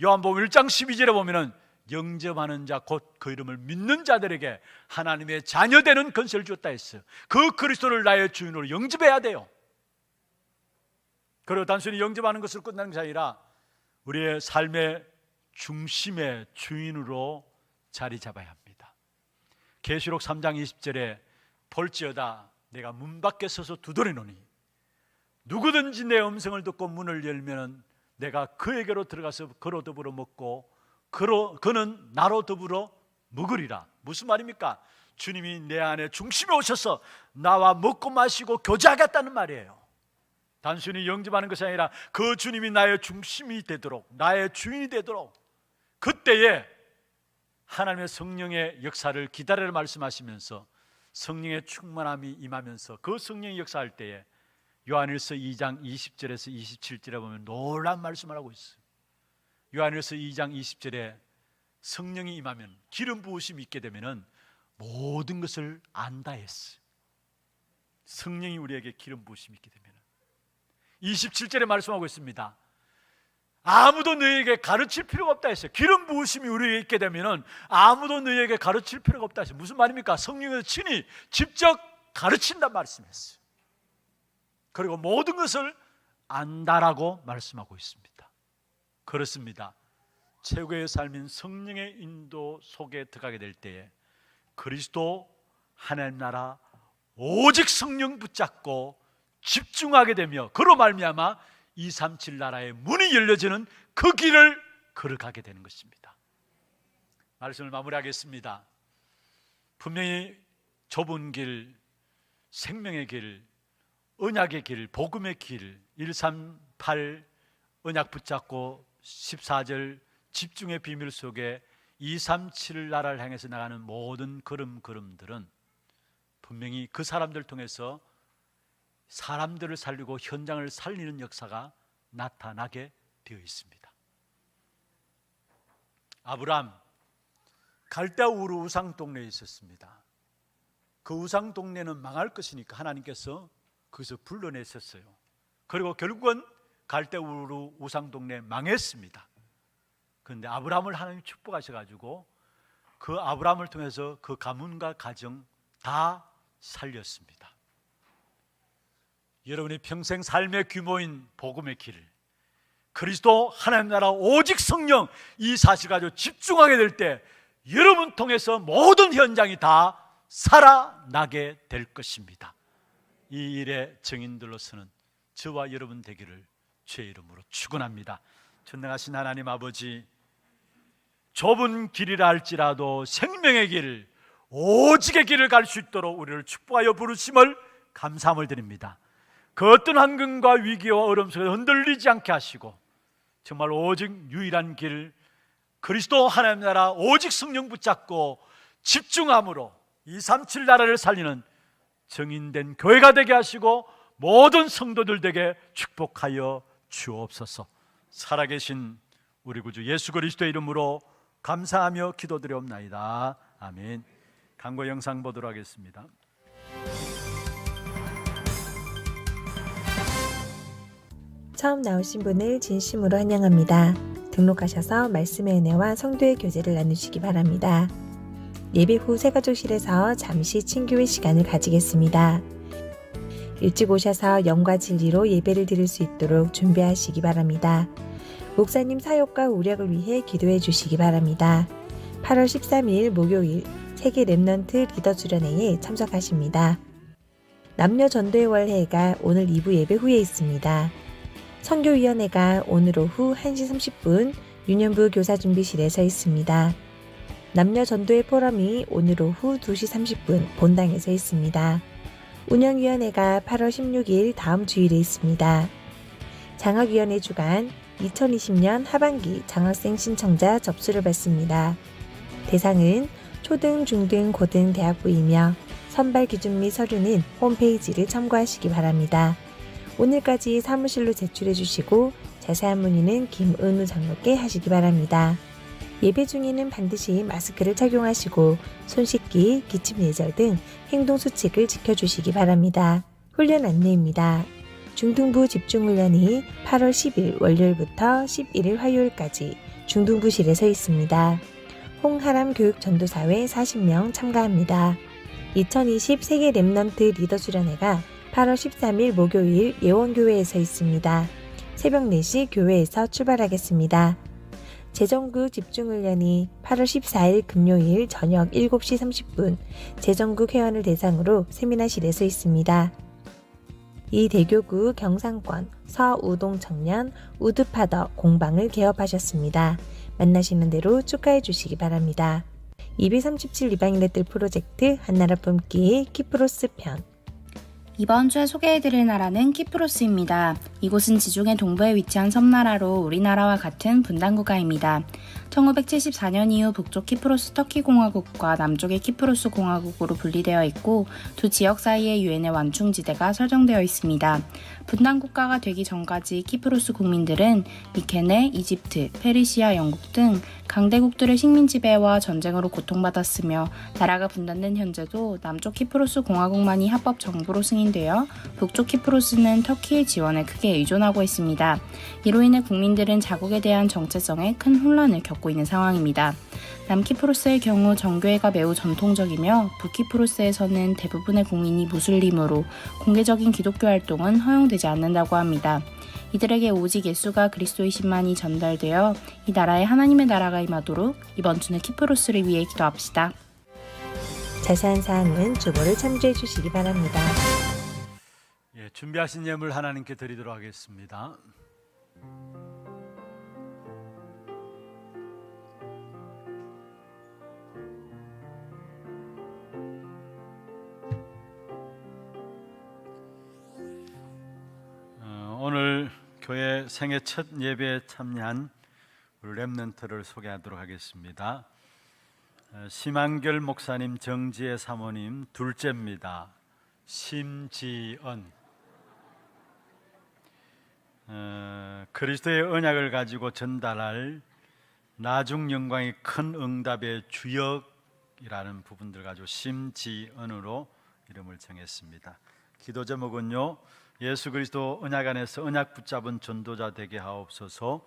요한복음 1장 12절에 보면은 영접하는 자 곧 그 이름을 믿는 자들에게 하나님의 자녀되는 권세를 주었다 했어요. 그 그리스도를 나의 주인으로 영접해야 돼요. 그리고 단순히 영접하는 것으로 끝나는 것이 아니라 우리의 삶의 중심의 주인으로 자리 잡아야 합니다. 계시록 3장 20절에 볼지어다 내가 문 밖에 서서 두드리노니 누구든지 내 음성을 듣고 문을 열면 내가 그에게로 들어가서 그로 더불어 먹고 그는 나로 더불어 먹으리라. 무슨 말입니까? 주님이 내 안에 중심에 오셔서 나와 먹고 마시고 교제하겠다는 말이에요. 단순히 영접하는 것이 아니라 그 주님이 나의 중심이 되도록, 나의 주인이 되도록, 그때에 하나님의 성령의 역사를 기다리라 말씀하시면서 성령의 충만함이 임하면서 그 성령이 역사할 때에 요한일서 2장 20절에서 27절에 보면 놀라운 말씀을 하고 있어요. 요한일서 2장 20절에 성령이 임하면, 기름 부으심이 있게 되면 모든 것을 안다 했어요. 성령이 우리에게 기름 부으심이 있게 되면 27절에 말씀하고 있습니다. 아무도 너희에게 가르칠 필요가 없다 했어요. 기름 부으심이 우리에게 있게 되면 아무도 너희에게 가르칠 필요가 없다 했어요. 무슨 말입니까? 성령께서 친히 직접 가르친단 말씀이었어요. 그리고 모든 것을 안다라고 말씀하고 있습니다. 그렇습니다. 최고의 삶인 성령의 인도 속에 들어가게 될 때에 그리스도 하나님 나라 오직 성령 붙잡고 집중하게 되며 그로 말미암아 237 나라의 문이 열려지는 그 길을 걸어가게 되는 것입니다. 말씀을 마무리하겠습니다. 분명히 좁은 길, 생명의 길, 언약의 길, 복음의 길, 138 언약 붙잡고 14절 집중의 비밀 속에 237 나라를 향해서 나가는 모든 걸음들은 분명히 그 사람들 통해서 사람들을 살리고 현장을 살리는 역사가 나타나게 되어 있습니다. 아브라함 갈대아 우르 우상 동네에 있었습니다. 그 우상 동네는 망할 것이니까 하나님께서 거기서 불러내셨어요. 그리고 결국은 갈대아 우르 우상 동네 망했습니다. 그런데 아브라함을 하나님 축복하셔가지고 그 아브라함을 통해서 그 가문과 가정 다 살렸습니다. 여러분이 평생 삶의 규모인 복음의 길을 그리스도 하나님 나라 오직 성령 이 사실 가지고 집중하게 될 때 여러분 통해서 모든 현장이 다 살아나게 될 것입니다. 이 일의 증인들로서는 저와 여러분 되기를 주의 이름으로 축원합니다. 전능하신 하나님 아버지, 좁은 길이라 할지라도 생명의 길, 오직의 길을 갈 수 있도록 우리를 축복하여 부르심을 감사함을 드립니다. 그 어떤 환경과 위기와 어려움 속에 흔들리지 않게 하시고 정말 오직 유일한 길 그리스도 하나님 나라 오직 성령 붙잡고 집중함으로 237 나라를 살리는 정인된 교회가 되게 하시고 모든 성도들 되게 축복하여 주옵소서. 살아계신 우리 구주 예수 그리스도의 이름으로 감사하며 기도드리옵나이다. 아멘. 광고 영상 보도록 하겠습니다. 처음 나오신 분을 진심으로 환영합니다. 등록하셔서 말씀의 은혜와 성도의 교제를 나누시기 바랍니다. 예배 후 새가족실에서 잠시 친교의 시간을 가지겠습니다. 일찍 오셔서 영과 진리로 예배를 드릴 수 있도록 준비하시기 바랍니다. 목사님 사역과 우력을 위해 기도해 주시기 바랍니다. 8월 13일 목요일 세계 랩넌트 리더 수련회에 참석하십니다. 남녀 전도의 월회가 오늘 2부 예배 후에 있습니다. 선교위원회가 오늘 오후 1시 30분 유년부 교사준비실에서 있습니다. 남녀 전도의 포럼이 오늘 오후 2시 30분 본당에서 있습니다. 운영위원회가 8월 16일 다음 주일에 있습니다. 장학위원회 주간 2020년 하반기 장학생 신청자 접수를 받습니다. 대상은 초등, 중등, 고등 대학부이며 선발 기준 및 서류는 홈페이지를 참고하시기 바랍니다. 오늘까지 사무실로 제출해 주시고 자세한 문의는 김은우 장로께 하시기 바랍니다. 예배 중에는 반드시 마스크를 착용하시고 손 씻기, 기침 예절 등 행동 수칙을 지켜주시기 바랍니다. 훈련 안내입니다. 중등부 집중훈련이 8월 10일 월요일부터 11일 화요일까지 중등부실에서 있습니다. 홍하람 교육전도사회 40명 참가합니다. 2020 세계 랩넌트 리더 수련회가 8월 13일 목요일 예원교회에서 있습니다. 새벽 4시 교회에서 출발하겠습니다. 재정국 집중훈련이 8월 14일 금요일 저녁 7시 30분 재정국 회원을 대상으로 세미나실에서 있습니다. 이 대교구 경상권 서우동 청년 우드파더 공방을 개업하셨습니다. 만나시는 대로 축하해 주시기 바랍니다. 237 이방인들 프로젝트 한나라 품기 키프로스 편. 이번 주에 소개해드릴 나라는 키프로스입니다. 이곳은 지중해 동부에 위치한 섬나라로 우리나라와 같은 분단 국가입니다. 1974년 이후 북쪽 키프로스 터키 공화국과 남쪽의 키프로스 공화국으로 분리되어 있고 두 지역 사이에 유엔의 완충지대가 설정되어 있습니다. 분단 국가가 되기 전까지 키프로스 국민들은 미케네, 이집트, 페르시아, 영국 등 강대국들의 식민 지배와 전쟁으로 고통받았으며 나라가 분단된 현재도 남쪽 키프로스 공화국만이 합법 정부로 승인되어 북쪽 키프로스는 터키의 지원에 크게 의존하고 있습니다. 이로 인해 국민들은 자국에 대한 정체성에 큰 혼란을 겪고 있는 상황입니다. 남키프로스의 경우 정교회가 매우 전통적이며 북키프로스에서는 대부분의 국민이 무슬림으로 공개적인 기독교 활동은 허용되지 않는다고 합니다. 이들에게 오직 예수가 그리스도이신만이 전달되어 이 나라에 하나님의 나라가 임하도록 이번 주는 키프로스를 위해 기도합시다. 자세한 사항은 주보를 참조해 주시기 바랍니다. 예, 준비하신 예물 하나님께 드리도록 하겠습니다. 오늘 교회 생애 첫 예배에 참여한 우리 렘넌트를 소개하도록 하겠습니다. 심한결 목사님, 정지혜 사모님 둘째입니다. 심지은. 그리스도의 언약을 가지고 전달할 나중 영광이 큰 응답의 주역이라는 부분들 가지고 심지은으로 이름을 정했습니다. 기도 제목은요, 예수 그리스도 언약 안에서 언약 붙잡은 전도자 되게 하옵소서.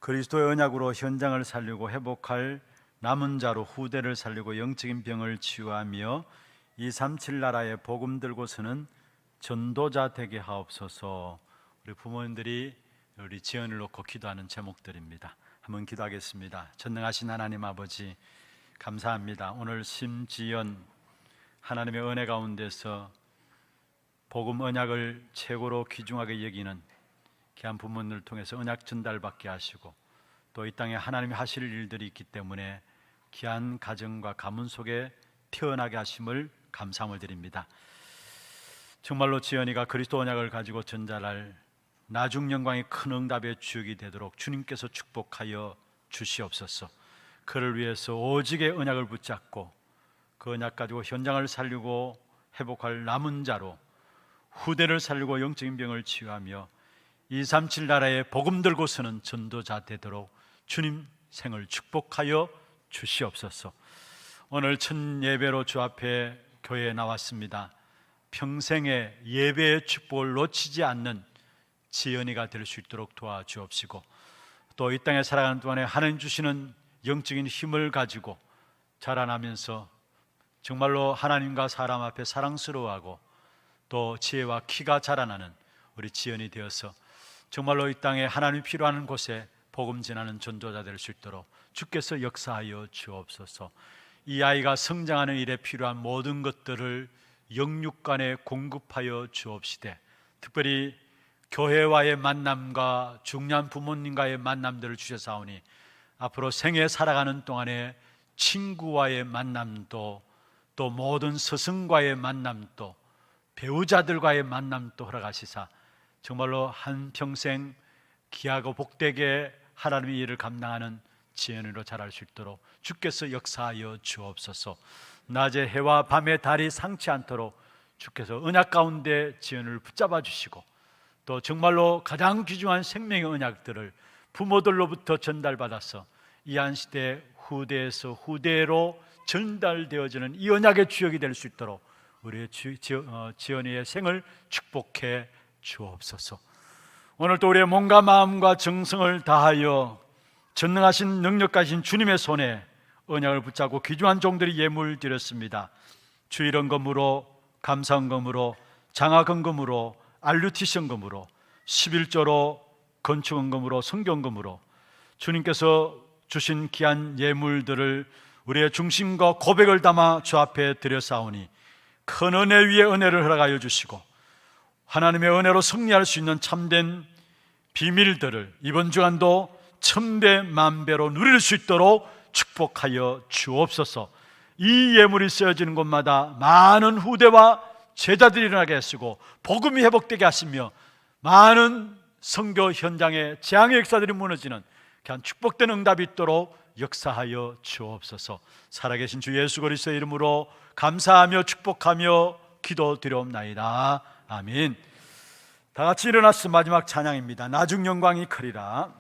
그리스도의 언약으로 현장을 살리고 회복할 남은 자로 후대를 살리고 영적인 병을 치유하며 237 나라에 복음 들고서는 전도자 되게 하옵소서. 우리 부모님들이 우리 지연을 놓고 기도하는 제목들입니다. 한번 기도하겠습니다. 전능하신 하나님 아버지, 감사합니다. 오늘 심지연 하나님의 은혜 가운데서 복음 언약을 최고로 귀중하게 여기는 귀한 부모님을 통해서 언약 전달받게 하시고 또 이 땅에 하나님이 하실 일들이 있기 때문에 귀한 가정과 가문 속에 태어나게 하심을 감사함을 드립니다. 정말로 지연이가 그리스도 언약을 가지고 전달할 나중 영광의 큰 응답의 주역이 되도록 주님께서 축복하여 주시옵소서. 그를 위해서 오직의 언약을 붙잡고 그 언약 가지고 현장을 살리고 회복할 남은 자로 후대를 살리고 영적인 병을 치유하며 237 나라에 복음 들고서는 전도자 되도록 주님 생을 축복하여 주시옵소서. 오늘 첫 예배로 주 앞에 교회에 나왔습니다. 평생의 예배의 축복을 놓치지 않는 지연이가 될 수 있도록 도와주옵시고 또 이 땅에 살아가는 동안에 하나님 주시는 영적인 힘을 가지고 자라나면서 정말로 하나님과 사람 앞에 사랑스러워하고 또 지혜와 키가 자라나는 우리 지연이 되어서 정말로 이 땅에 하나님이 필요한 곳에 복음 전하는 전도자 될 수 있도록 주께서 역사하여 주옵소서. 이 아이가 성장하는 일에 필요한 모든 것들을 영육간에 공급하여 주옵시되 특별히 교회와의 만남과 중요한 부모님과의 만남들을 주셔사오니 앞으로 생애 살아가는 동안에 친구와의 만남도 또 모든 스승과의 만남도 배우자들과의 만남도 허락하시사 정말로 한평생 귀하고 복되게 하나님의 일을 감당하는 지연으로 자랄 수 있도록 주께서 역사하여 주옵소서. 낮에 해와 밤에 달이 상치 않도록 주께서 언약 가운데 지연을 붙잡아 주시고 또 정말로 가장 귀중한 생명의 언약들을 부모들로부터 전달받아서 이 한 시대 후대에서 후대로 전달되어지는 이 언약의 주역이 될 수 있도록 우리의 지연이의 생을 축복해 주옵소서. 오늘 또 우리의 몸과 마음과 정성을 다하여 전능하신 능력 가신 주님의 손에 언약을 붙잡고 귀중한 종들이 예물 드렸습니다. 주일헌금으로, 감사헌금으로, 장학헌금으로, 알류티션금으로, 11조로, 건축헌금으로, 성경금으로 주님께서 주신 귀한 예물들을 우리의 중심과 고백을 담아 주 앞에 드려사오니 큰 은혜 위에 은혜를 허락하여 주시고 하나님의 은혜로 승리할 수 있는 참된 비밀들을 이번 주간도 천배 만배로 누릴 수 있도록 축복하여 주옵소서. 이 예물이 쓰여지는 곳마다 많은 후대와 제자들이 일어나게 하시고 복음이 회복되게 하시며 많은 선교 현장에 재앙의 역사들이 무너지는 그냥 축복된 응답이 있도록 역사하여 주옵소서. 살아계신 주 예수 그리스도의 이름으로 감사하며 축복하며 기도드려옵나이다. 아멘. 다 같이 일어나서 마지막 찬양입니다. 나중 영광이 크리라.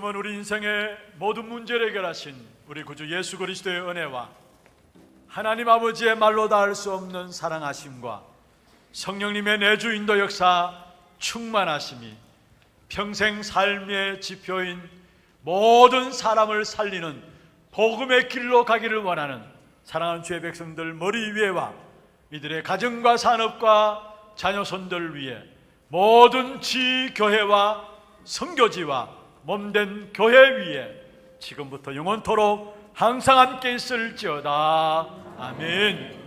지금은 우리 인생의 모든 문제를 해결하신 우리 구주 예수 그리스도의 은혜와 하나님 아버지의 말로 닿을 수 없는 사랑하심과 성령님의 내주 인도 역사 충만하심이 평생 삶의 지표인 모든 사람을 살리는 복음의 길로 가기를 원하는 사랑하는 주의 백성들 머리 위에와 이들의 가정과 산업과 자녀손들 위해 모든 지교회와 선교지와 몸된 교회 위에 지금부터 영원토록 항상 함께 있을지어다. 아멘.